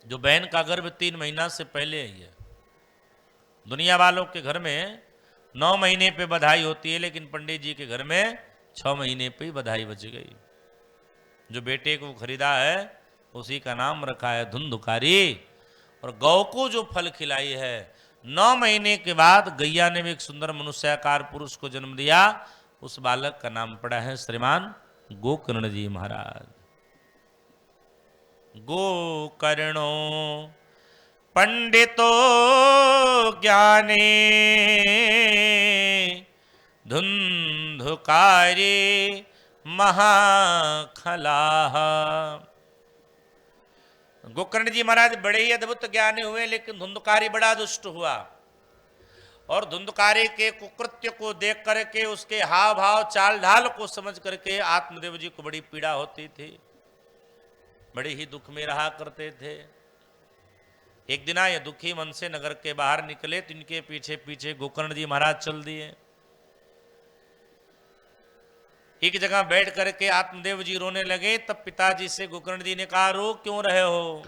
जो बहन का गर्भ 3 महीना से पहले ही है। दुनिया वालों के घर में 9 महीने पे बधाई होती है, लेकिन पंडित जी के घर में 6 महीने पे ही बधाई बच गई। जो बेटे को खरीदा है उसी का नाम रखा है धुंधुकारी, और गौ को जो फल खिलाई है 9 महीने के बाद गैया ने भी एक सुंदर मनुष्याकार पुरुष को जन्म दिया। उस बालक का नाम पड़ा है श्रीमान गोकर्ण जी महाराज। गोकर्णो पंडितो ज्ञाने धुंधुकारी महाखलाह। गोकर्ण जी महाराज बड़े ही अद्भुत ज्ञानी हुए, लेकिन धुंधकारी बड़ा दुष्ट हुआ, और धुंधकारी के कुकृत्य को देख करके उसके हाव भाव चाल ढाल को समझ करके आत्मदेव जी को बड़ी पीड़ा होती थी, बड़े ही दुख में रहा करते थे। एक दिन ये दुखी मन से नगर के बाहर निकले तो इनके पीछे पीछे गोकर्ण जी महाराज चल दिए। एक जगह बैठ करके आत्मदेव जी रोने लगे। तब पिताजी से गोकर्ण जी ने कहा, रो क्यों रहे हो?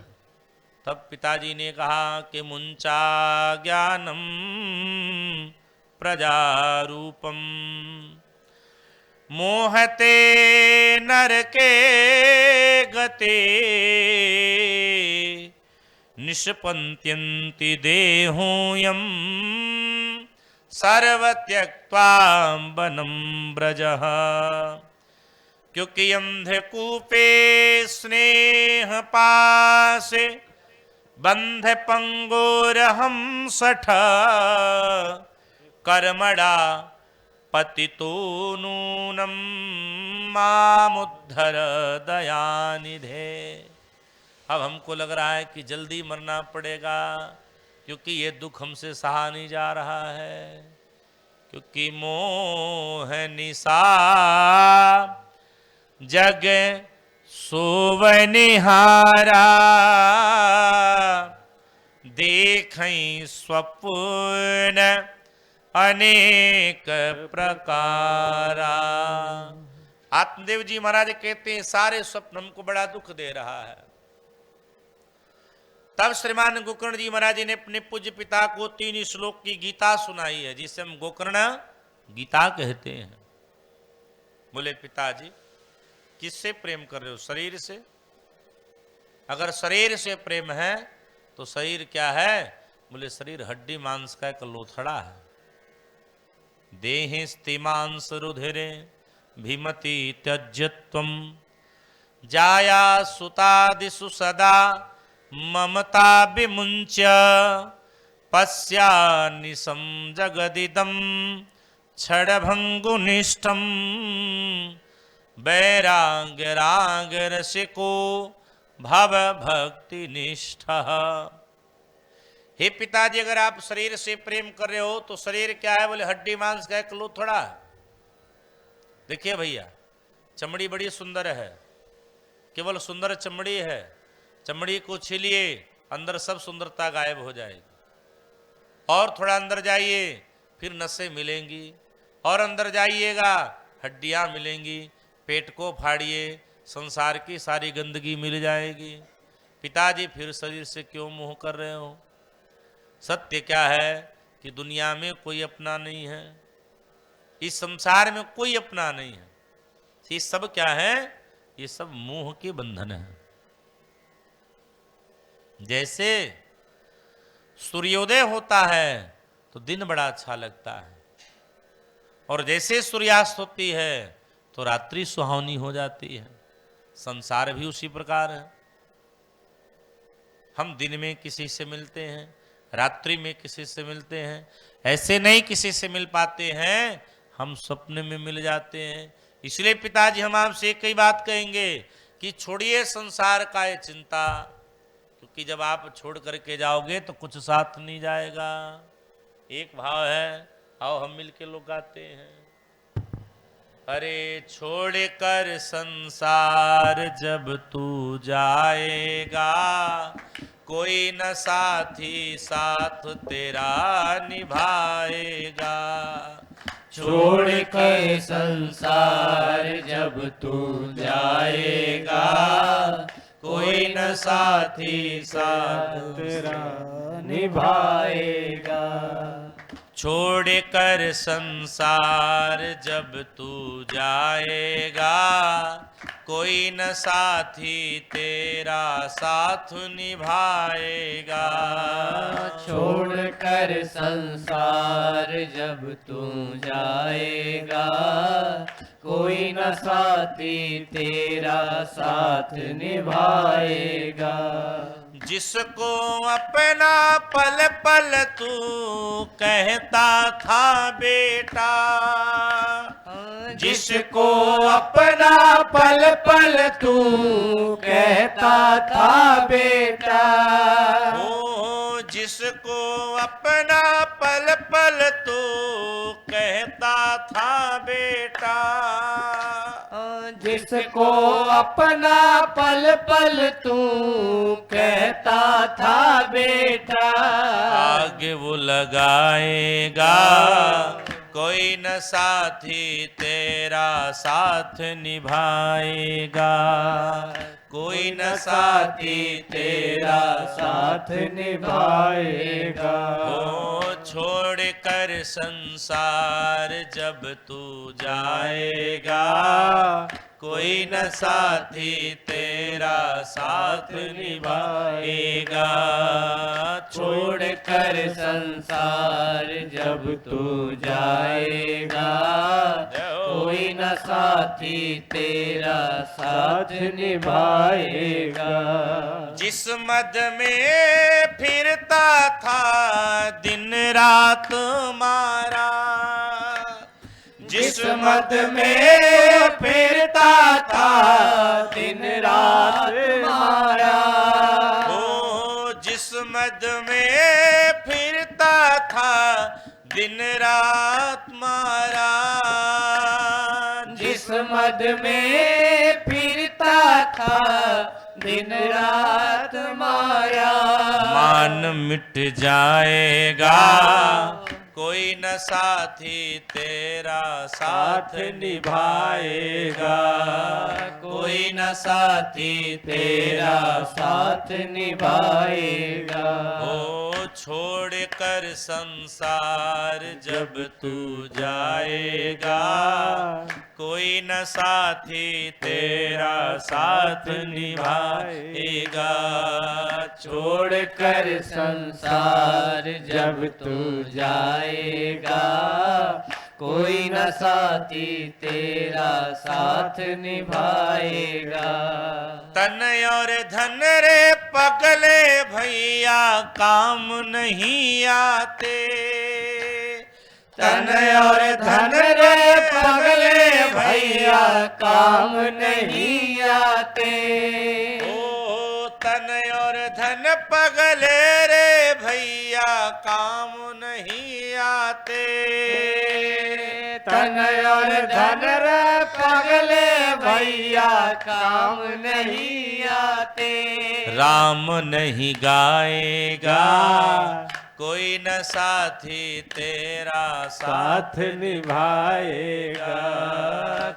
तब पिताजी ने कहा कि मुंचा ज्ञानम प्रजारूपम मोहते नरके गते निष्पन्त्यन्ति देहोयम सर्वत्यक्त्वा वनं ब्रजः। क्योंकि अंधकूपे स्नेह पासे बंध पंगोरहं सठ कर्मणा पतितो नूनं मामुद्धर दयानिधे। अब हमको लग रहा है कि जल्दी मरना पड़ेगा, क्योंकि ये दुख हमसे सहा नहीं जा रहा है। क्योंकि मोह निशा जग सोवनिहारा देखई स्वप्न अनेक प्रकारा। आत्मदेव जी महाराज कहते हैं सारे स्वप्न हमको बड़ा दुख दे रहा है। तब श्रीमान गोकर्ण जी महाराज ने अपने पूज्य पिता को 3 श्लोक की गीता सुनाई है, जिसे हम गोकर्ण गीता कहते हैं। बोले पिताजी किससे प्रेम कर रहे हो? शरीर से? अगर शरीर से प्रेम है तो शरीर क्या है? बोले शरीर हड्डी मांस का एक लोथड़ा है। देहि स्थिमांस रुधिरे भीमति त्यज्यत्वम जाया सुतादिषु सदा ममता विमुञ्च पश्यानिशं जगदिदं क्षणभङ्गुनिष्ठं वैराग्यरागरसिको भवभक्तिनिष्ठः। हे पिताजी, अगर आप शरीर से प्रेम कर रहे हो तो शरीर क्या है? बोले हड्डी मांस का एक थोड़ा है। देखिए भैया, चमड़ी बड़ी सुंदर है, केवल सुंदर चमड़ी है। चमड़ी को छीलिए, अंदर सब सुंदरता गायब हो जाएगी। और थोड़ा अंदर जाइए, फिर नसें मिलेंगी, और अंदर जाइएगा हड्डियां मिलेंगी। पेट को फाड़िए, संसार की सारी गंदगी मिल जाएगी। पिताजी, फिर शरीर से क्यों मोह कर रहे हो? सत्य क्या है कि दुनिया में कोई अपना नहीं है, इस संसार में कोई अपना नहीं है। ये सब क्या है? ये सब मोह के बंधन है। जैसे सूर्योदय होता है तो दिन बड़ा अच्छा लगता है, और जैसे सूर्यास्त होती है तो रात्रि सुहावनी हो जाती है। संसार भी उसी प्रकार है। हम दिन में किसी से मिलते हैं, रात्रि में किसी से मिलते हैं, ऐसे नहीं किसी से मिल पाते हैं, हम सपने में मिल जाते हैं। इसलिए पिताजी, हम आपसे एक ही बात कहेंगे कि छोड़िए संसार का ये चिंता, क्योंकि जब आप छोड़ करके जाओगे तो कुछ साथ नहीं जाएगा। एक भाव है, आओ हम मिलके लोग गाते हैं। अरे छोड़ कर संसार जब तू जाएगा, कोई न साथी साथ तेरा निभाएगा। छोड़ के संसार जब तू जाएगा, कोई न साथी साथ तेरा निभाएगा। छोड़ कर संसार जब तू जाएगा, कोई न साथी तेरा साथ निभाएगा। छोड़ कर संसार जब तू जाएगा, कोई न साथी तेरा साथ निभाएगा। जिसको अपना पल पल तू कहता था बेटा, जिसको अपना पल पल तू कहता था बेटा, ओ जिसको अपना पल पल तू कहता था बेटा, जिसको अपना पल पल तू कहता था बेटा, आगे वो लगाएगा कोई न साथी तेरा साथ निभाएगा। कोई न साथी तेरा साथ निभाएगा। ओ छोड़ कर संसार जब तू जाएगा, कोई न साथी तेरा साथ निभाएगा। छोड़ कर संसार जब तू जाएगा, कोई न साथी तेरा साथ निभाएगा। जिस मद में फिरता था दिन रात मारा, जिस मद में फिरता था दिन रात मारा, ओ जिस मद में फिरता था दिन रात मारा, जिस मद में फिरता था दिन रात मारा, मान मिट जाएगा कोई न साथी तेरा साथ निभाएगा। कोई न साथी तेरा साथ निभाएगा। ओ छोड़ कर संसार जब तू जाएगा, कोई न साथी तेरा साथ निभाएगा। छोड़ कर संसार जब तू जाएगा, कोई न साथी तेरा साथ निभाएगा। तन और धन रे पगले भैया काम नहीं आते। तन और धन रे पगले भैया काम नहीं आते। ओ तन और धन पगले रे भैया काम नहीं आते। तन और धन रे पगले भैया काम नहीं आते। राम नहीं गाएगा कोई न साथी तेरा साथ निभाएगा।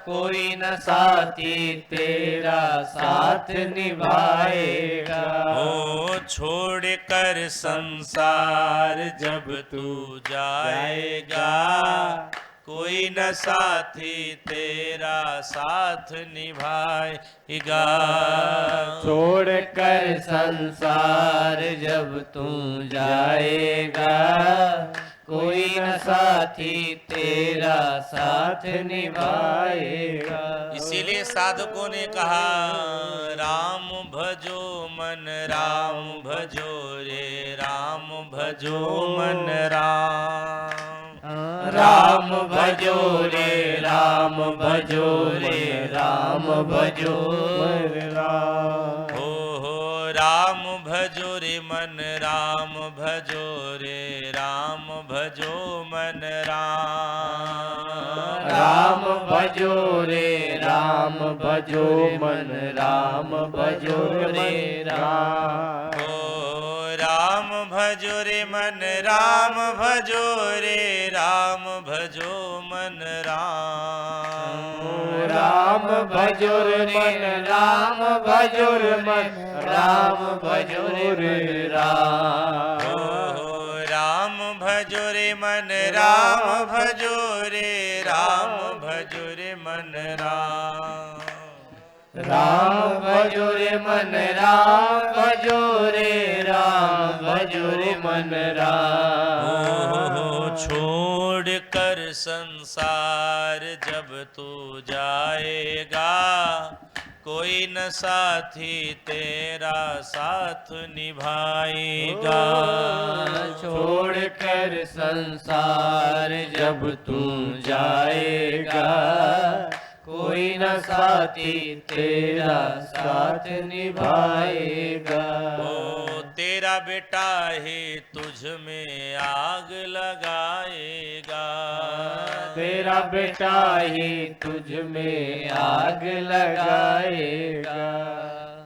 कोई न साथी तेरा साथ निभाएगा। ओ छोड़ कर संसार जब तू जाएगा कोई न साथी तेरा साथ निभाएगा। छोड़ कर संसार जब तू जाएगा कोई न साथी तेरा साथ निभाएगा। इसीलिए साधकों ने कहा राम भजो मन राम भजो रे राम भजो मन राम। राम भजो रे राम भजो रे राम भजो रे राम। हो राम भजो रे मन राम भजो रे राम भजो मन राम। राम भजो रे राम भजो मन राम भजो रे राम। ओ राम भजो रे मन राम भजो रे राम भजो मन राम। राम भजो रे मन राम भजो रे मन राम भजो रे राम। ओ राम भजो रे मन राम भजो रे राम भजो रे मन राम। राम भजो रे मन राम भजो रे राम भजो रे मन राम। छोड़ कर संसार जब तू जाएगा कोई न साथी तेरा साथ निभाएगा। छोड़ कर संसार जब तू जाएगा कोई न साथी तेरा साथ निभाएगा। ओ तेरा बेटा ही तुझ में आग लगाएगा। तेरा बेटा ही तुझ में आग लगाएगा।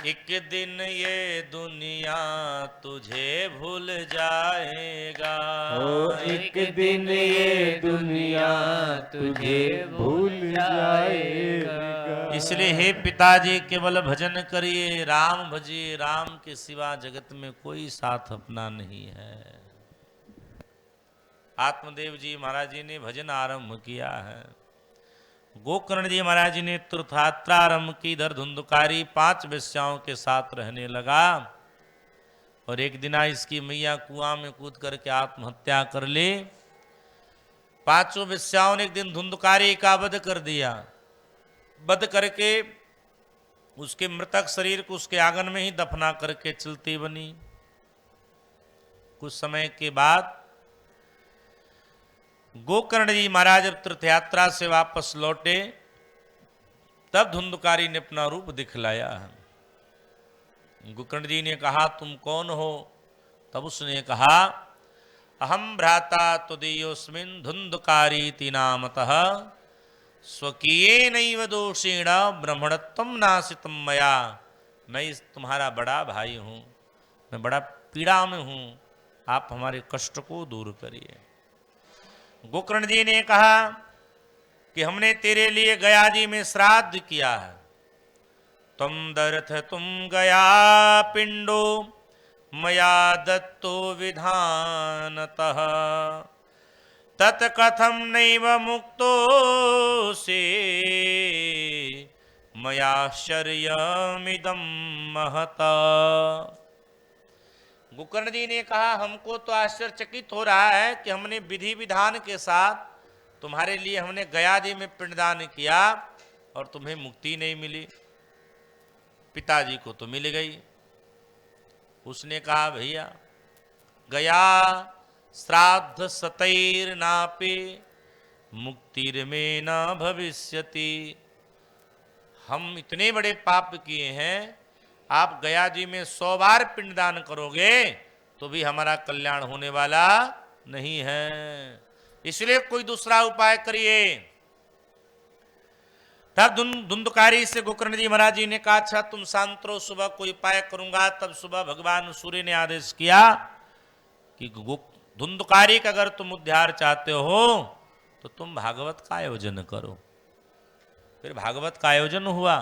एक दिन ये दुनिया तुझे भूल जाएगा। ओ एक दिन ये दुनिया तुझे भूल जाएगा। इसलिए हे पिताजी केवल भजन करिए राम भजिए राम के सिवा जगत में कोई साथ अपना नहीं है। आत्मदेव जी महाराज जी ने भजन आरंभ किया है। गोकर्ण जी महाराज जी ने तीर्थयात्रा आरंभ की। इधर धुंधकारी 5 वेश्याओं के साथ रहने लगा और एक दिन इसकी मैया कुआं में कूद करके आत्महत्या कर ली। 5 वेश्याओं ने एक दिन धुंधकारी का वध कर दिया। वध करके उसके मृतक शरीर को उसके आंगन में ही दफना करके चलती बनी। कुछ समय के बाद गोकर्ण जी महाराज जब तीर्थयात्रा से वापस लौटे तब धुंधकारी ने अपना रूप दिखलाया। गोकर्ण जी ने कहा तुम कौन हो? तब उसने कहा अहम भ्राता तुदीयोस्मिन् धुंधकारीति नामतः स्वकीये नैव दोषेण ब्रह्मणत्वं नाशितं मया। मैं तुम्हारा बड़ा भाई हूँ, मैं बड़ा पीड़ा में हूँ, आप हमारे कष्ट को दूर करिए। गोकर्ण जी ने कहा कि हमने तेरे लिए गया जी में श्राद्ध किया है। तुम दर्थ तुम गया पिंडो मया दत्तो विधानतः तत्कथम नैव मुक्तो से मयाश्चर्यमिदं महता। गोकर्ण जी ने कहा हमको तो आश्चर्यचकित हो रहा है कि हमने विधि विधान के साथ तुम्हारे लिए हमने गया जी में पिंडदान किया और तुम्हें मुक्ति नहीं मिली, पिताजी को तो मिल गई। उसने कहा भैया गया श्राद्ध सतैर नापे मुक्तिर्मे न भविष्यति। हम इतने बड़े पाप किए हैं, आप गया जी में 100 बार पिंडदान करोगे तो भी हमारा कल्याण होने वाला नहीं है, इसलिए कोई दूसरा उपाय करिए। तब धुंधकारी से गोकर्ण जी महाराज जी ने कहा अच्छा तुम शांत रहो, सुबह कोई उपाय करूंगा। तब सुबह भगवान सूर्य ने आदेश किया कि धुंधकारी का अगर तुम उद्धार चाहते हो तो तुम भागवत का आयोजन करो। फिर भागवत का आयोजन हुआ,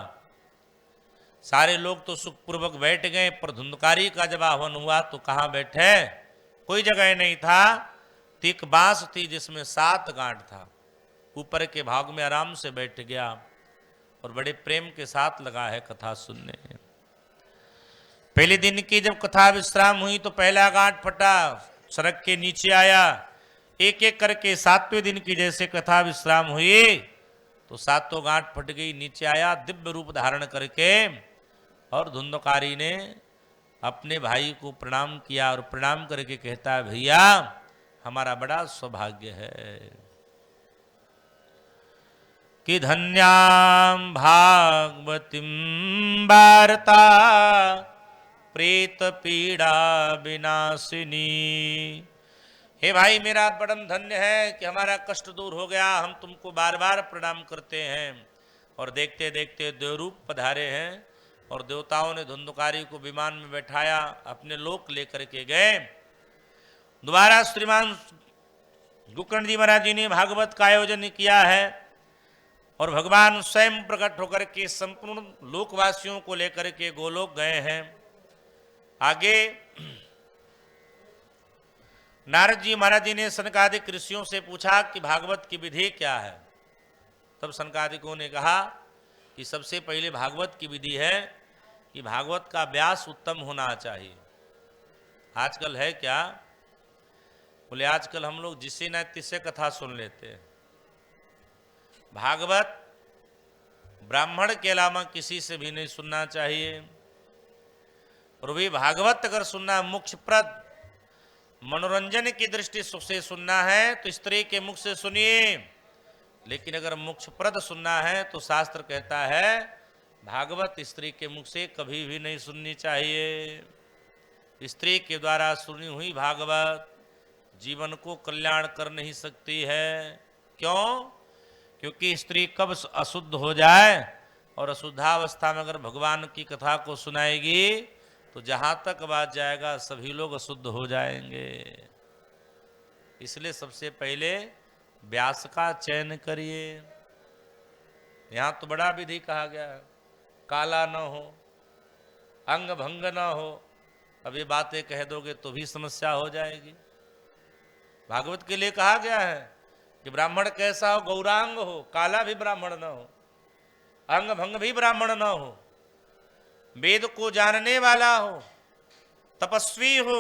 सारे लोग तो सुखपूर्वक बैठ गए, पर धुंधकारी का जब आह्वान हुआ तो कहाँ बैठे, कोई जगह नहीं था। तीक बांस थी जिसमें 7 गांठ था, ऊपर के भाग में आराम से बैठ गया और बड़े प्रेम के साथ लगा है कथा सुनने। पहले दिन की जब कथा विश्राम हुई तो पहला गांठ फटा, सड़क के नीचे आया। एक एक करके 7वें दिन की जैसे कथा विश्राम हुई तो 7 गांठ फट गई, नीचे आया दिव्य रूप धारण करके और धुंधकारी ने अपने भाई को प्रणाम किया और प्रणाम करके कहता है भैया हमारा बड़ा सौभाग्य है कि धन्याम भागवतीम वार्ता प्रेत पीड़ा विनाशिनी। हे भाई मेरा परम धन्य है कि हमारा कष्ट दूर हो गया, हम तुमको बार बार प्रणाम करते हैं। और देखते देखते देवरूप पधारे हैं और देवताओं ने धुंधकारी को विमान में बैठाया, अपने लोक लेकर के गए। दोबारा श्रीमान गोकर्ण जी महाराज जी ने भागवत का आयोजन किया है और भगवान स्वयं प्रकट होकर के संपूर्ण लोकवासियों को लेकर के गोलोक गए हैं। आगे नारद जी महाराज जी ने सनकादिक ऋषियों से पूछा कि भागवत की विधि क्या है। तब सनकादिकों ने कहा कि सबसे पहले भागवत की विधि है कि भागवत का व्यास उत्तम होना चाहिए। आजकल है क्या, बोले आजकल हम लोग जिसे न तिसे कथा सुन लेते हैं। भागवत ब्राह्मण के अलावा किसी से भी नहीं सुनना चाहिए। और भी भागवत अगर सुनना मोक्षप्रद मनोरंजन की दृष्टि से सुनना है तो स्त्री के मुख से सुनिए, लेकिन अगर मोक्षप्रद सुनना है तो शास्त्र कहता है भागवत स्त्री के मुख से कभी भी नहीं सुननी चाहिए। स्त्री के द्वारा सुनी हुई भागवत जीवन को कल्याण कर नहीं सकती है। क्यों? क्योंकि स्त्री कब अशुद्ध हो जाए और अशुद्धावस्था में अगर भगवान की कथा को सुनाएगी तो जहां तक बात जाएगा सभी लोग अशुद्ध हो जाएंगे। इसलिए सबसे पहले व्यास का चयन करिए। यहां तो बड़ा विधि कहा गया है, काला न हो, अंग भंग न हो। अब ये बातें कह दोगे तो भी समस्या हो जाएगी। भागवत के लिए कहा गया है कि ब्राह्मण कैसा हो, गौरांग हो, काला भी ब्राह्मण न हो, अंग भंग भी ब्राह्मण न हो, वेद को जानने वाला हो, तपस्वी हो,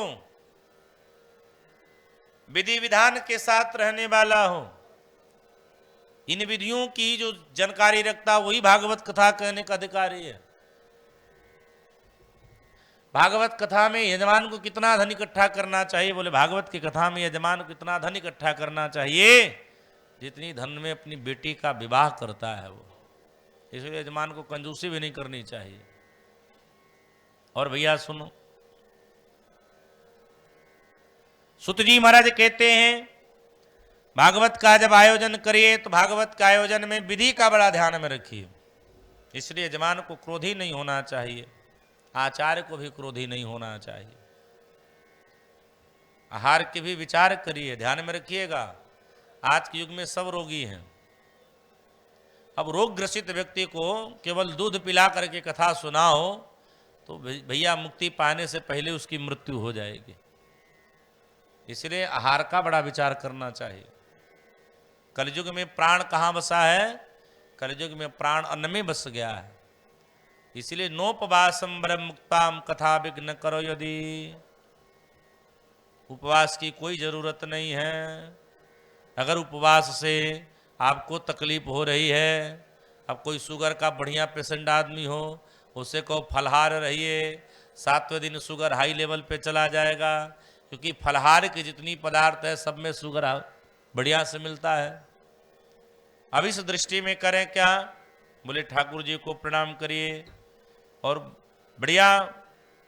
विधि विधान के साथ रहने वाला हो। इन विधियों की जो जानकारी रखता वही भागवत कथा कहने का अधिकारी है। भागवत कथा में यजमान को कितना धन इकट्ठा करना चाहिए? बोले भागवत की कथा में यजमान को कितना धन इकट्ठा करना चाहिए जितनी धन में अपनी बेटी का विवाह करता है वो। इसलिए यजमान को कंजूसी भी नहीं करनी चाहिए। और भैया सुनो, सुत जी महाराज कहते हैं भागवत का जब आयोजन करिए तो भागवत के आयोजन में विधि का बड़ा ध्यान में रखिए। इसलिए यजमान को क्रोधी नहीं होना चाहिए, आचार्य को भी क्रोधी नहीं होना चाहिए। आहार के भी विचार करिए, ध्यान में रखिएगा। आज के युग में सब रोगी हैं। अब रोग ग्रसित व्यक्ति को केवल दूध पिला करके कथा सुनाओ तो भैया मुक्ति पाने से पहले उसकी मृत्यु हो जाएगी। इसलिए आहार का बड़ा विचार करना चाहिए। कलयुग में प्राण कहाँ बसा है? कलयुग में प्राण अन्न में बस गया है। इसलिए नोपवासम ब्रह्म मुक्ताम कथा विघ्न करो यदि। उपवास की कोई जरूरत नहीं है। अगर उपवास से आपको तकलीफ हो रही है, अब कोई शुगर का बढ़िया पेशेंट आदमी हो, उसे कहो फलाहार रहिए, 7वें दिन शुगर हाई लेवल पे चला जाएगा, क्योंकि फलाहार की जितनी पदार्थ है सब में शुगर बढ़िया से मिलता है। अब इस दृष्टि में करें क्या, बोले ठाकुर जी को प्रणाम करिए और बढ़िया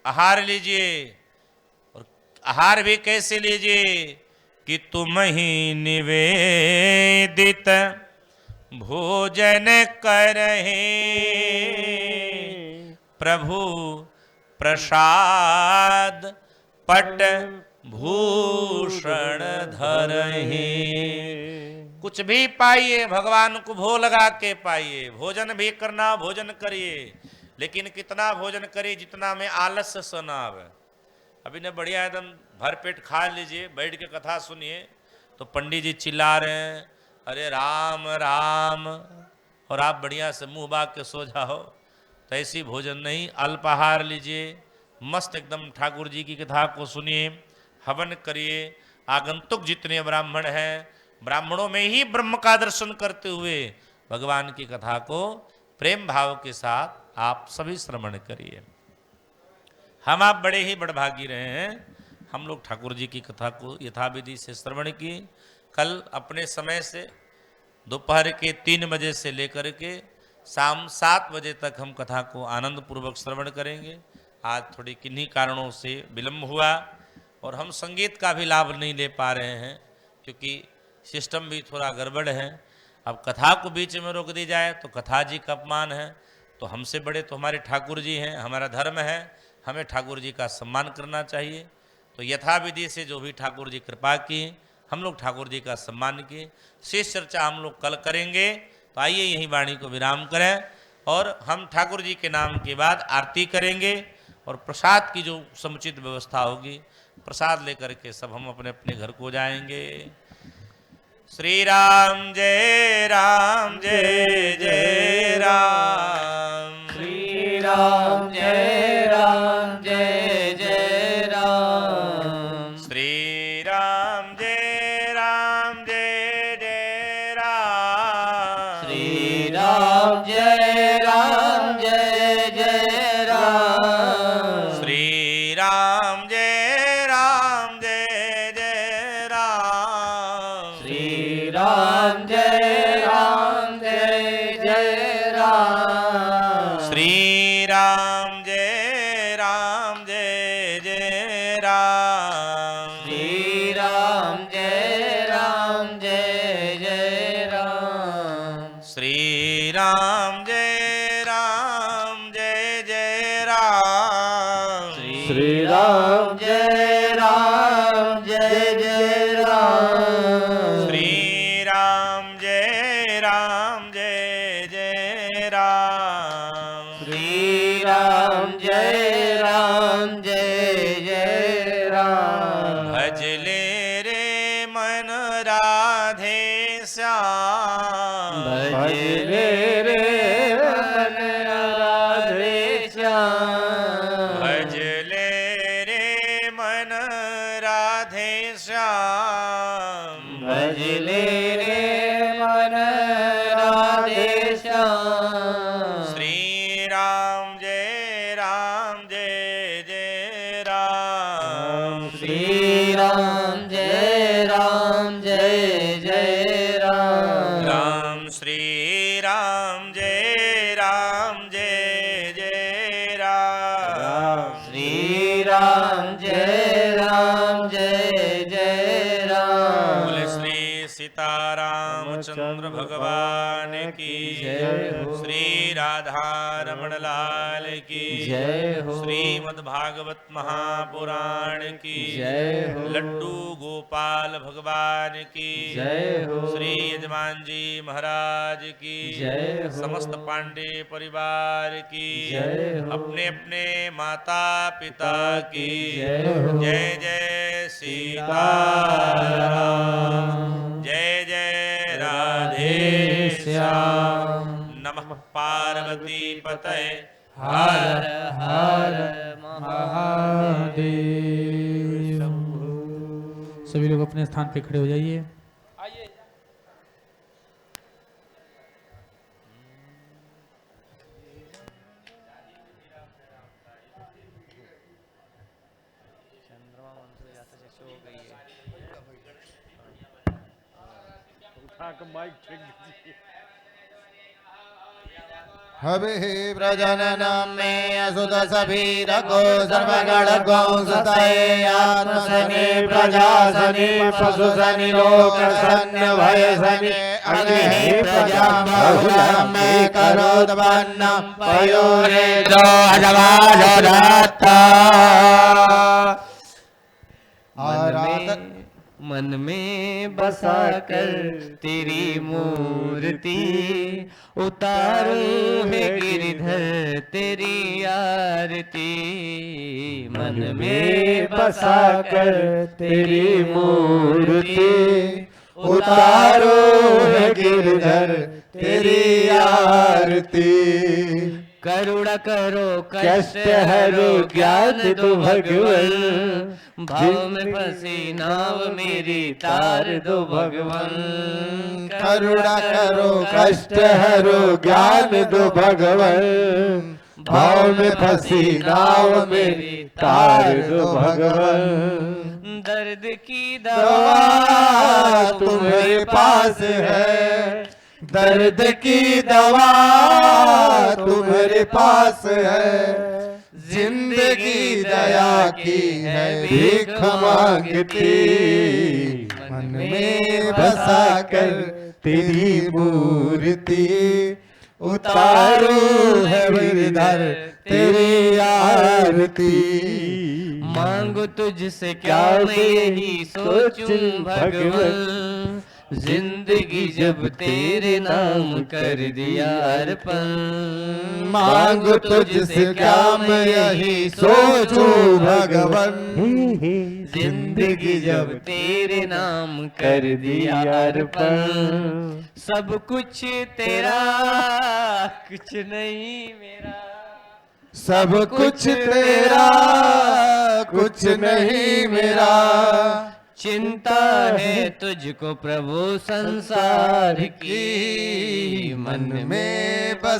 आहार लीजिए। और आहार भी कैसे लीजिए कि तुम ही निवेदित भोजन करहे, प्रभु प्रसाद पट भूषण धरहे। कुछ भी पाइए, भगवान को भोग लगा के पाइए। भोजन भी करना, भोजन करिए, लेकिन कितना भोजन करिए जितना में आलस्य स न आवे। अभी ने बढ़िया एकदम भरपेट खा लीजिए, बैठ के कथा सुनिए, तो पंडित जी चिल्ला रहे हैं अरे राम राम, और आप बढ़िया से मुंह बाग के सो जाओ, तो ऐसी भोजन नहीं। अल्पाहार लीजिए, मस्त एकदम ठाकुर जी की कथा को सुनिए, हवन करिए। आगंतुक जितने ब्राह्मण हैं, ब्राह्मणों में ही ब्रह्म का दर्शन करते हुए भगवान की कथा को प्रेम भाव के साथ आप सभी श्रवण करिए। हम आप बड़े ही बड़भागी रहे हैं, हम लोग ठाकुर जी की कथा को यथाविधि से श्रवण की। कल अपने समय से दोपहर के 3 बजे से लेकर के शाम 7 बजे तक हम कथा को आनंद पूर्वक श्रवण करेंगे। आज थोड़ी किन्हीं कारणों से विलम्ब हुआ और हम संगीत का भी लाभ नहीं ले पा रहे हैं, क्योंकि सिस्टम भी थोड़ा गड़बड़ है। अब कथा को बीच में रोक दी जाए तो कथा जी का अपमान है, तो हमसे बड़े तो हमारे ठाकुर जी हैं, हमारा धर्म है, हमें ठाकुर जी का सम्मान करना चाहिए। तो यथाविधि से जो भी ठाकुर जी कृपा की, हम लोग ठाकुर जी का सम्मान किए। शेष चर्चा हम लोग कल करेंगे। तो आइए यही वाणी को विराम करें और हम ठाकुर जी के नाम के बाद आरती करेंगे और प्रसाद की जो समुचित व्यवस्था होगी, प्रसाद लेकर के सब हम अपने अपने घर को जाएंगे। श्री राम जय राम जय जय राम, श्री राम जय राम जय जय राम, श्री राम जय राम जय जय राम, श्री राम जय राम जय जय राम, श्री राम जय राम जय जय राम, श्री राम जय राम जय जय राम, श्री राम जय राम जय जय राम, श्री राम जय राम जय जय राम, श्री राम जय राम जय जय राम, श्री राम जय राम जय जय राम, श्री राम जय राम जय जय राम, श्री राम जय राम जय जय राम, भज ले रे मन राधे श्याम, भज ले रे मन राधे श्याम, भज ले रे मन राधे श्याम, भज ले रे मन राधे श्याम, श्री राम जय जय राम, श्री राम जय राम जय जय राम, राम श्री राम जय जय राम, श्री राम जय राम जय जय राम, बोले श्री सीतारामचंद्र भगवान की जय हो। श्री राधा रमण लाल की जय हो। श्रीमद् भागवत महापुराण की जय हो। लड्डू गोपाल भगवान की जय हो। श्री यजमान जी महाराज की जय हो। समस्त पांडे परिवार की जय हो। अपने अपने माता पिता की जय हो। जय जय सीताराम, जय जय राधे श्याम, नमः पार्वती पतये हर हर महादेव। सभी लोग अपने स्थान पे खड़े हो जाइए। आइए। हवि प्रजननम में असुत सभीर को सर्वगण गौ सतये आत्मसने प्रजासने पशुसनि लोकसन्य भयसने अग्नि प्रजा बहुलम में करोद्वन्नम पयोरे जो अजवाजोदात्ता मन में बसा कर तेरी मूर्ति उतारूं है गिरधर तेरी आरती। मन में बसा कर तेरी मूर्ति उतारो है गिरधर तेरी आरती। करुणा करो कष्ट हरो ज्ञान दो भगवन। भाव में फंसी नाव मेरी तार दो भगवन। करुणा करो कष्ट हरो ज्ञान दो भगवन। भाव में फंसी नाव मेरी तार दो भगवन। दर्द की दवा दवा तुम्हारे पास है। दर्द की दवा तुम्हारे पास है। जिंदगी दया की है भीख मांगती। मन में बसा कर तेरी मूर्ति उतारो है गिरधर तेरी आरती। मांगो तुझसे क्या मैं यही सोचूं भगवन। जिंदगी जब तेरे नाम कर दिया अर्पण। मांगो तुझसे क्या मैं यही सोचूं भगवन। जिंदगी जब तेरे नाम कर दिया अर्पण। सब कुछ तेरा कुछ नहीं मेरा। सब कुछ तेरा कुछ नहीं मेरा। चिंता है तुझको प्रभु संसार की। मन में बस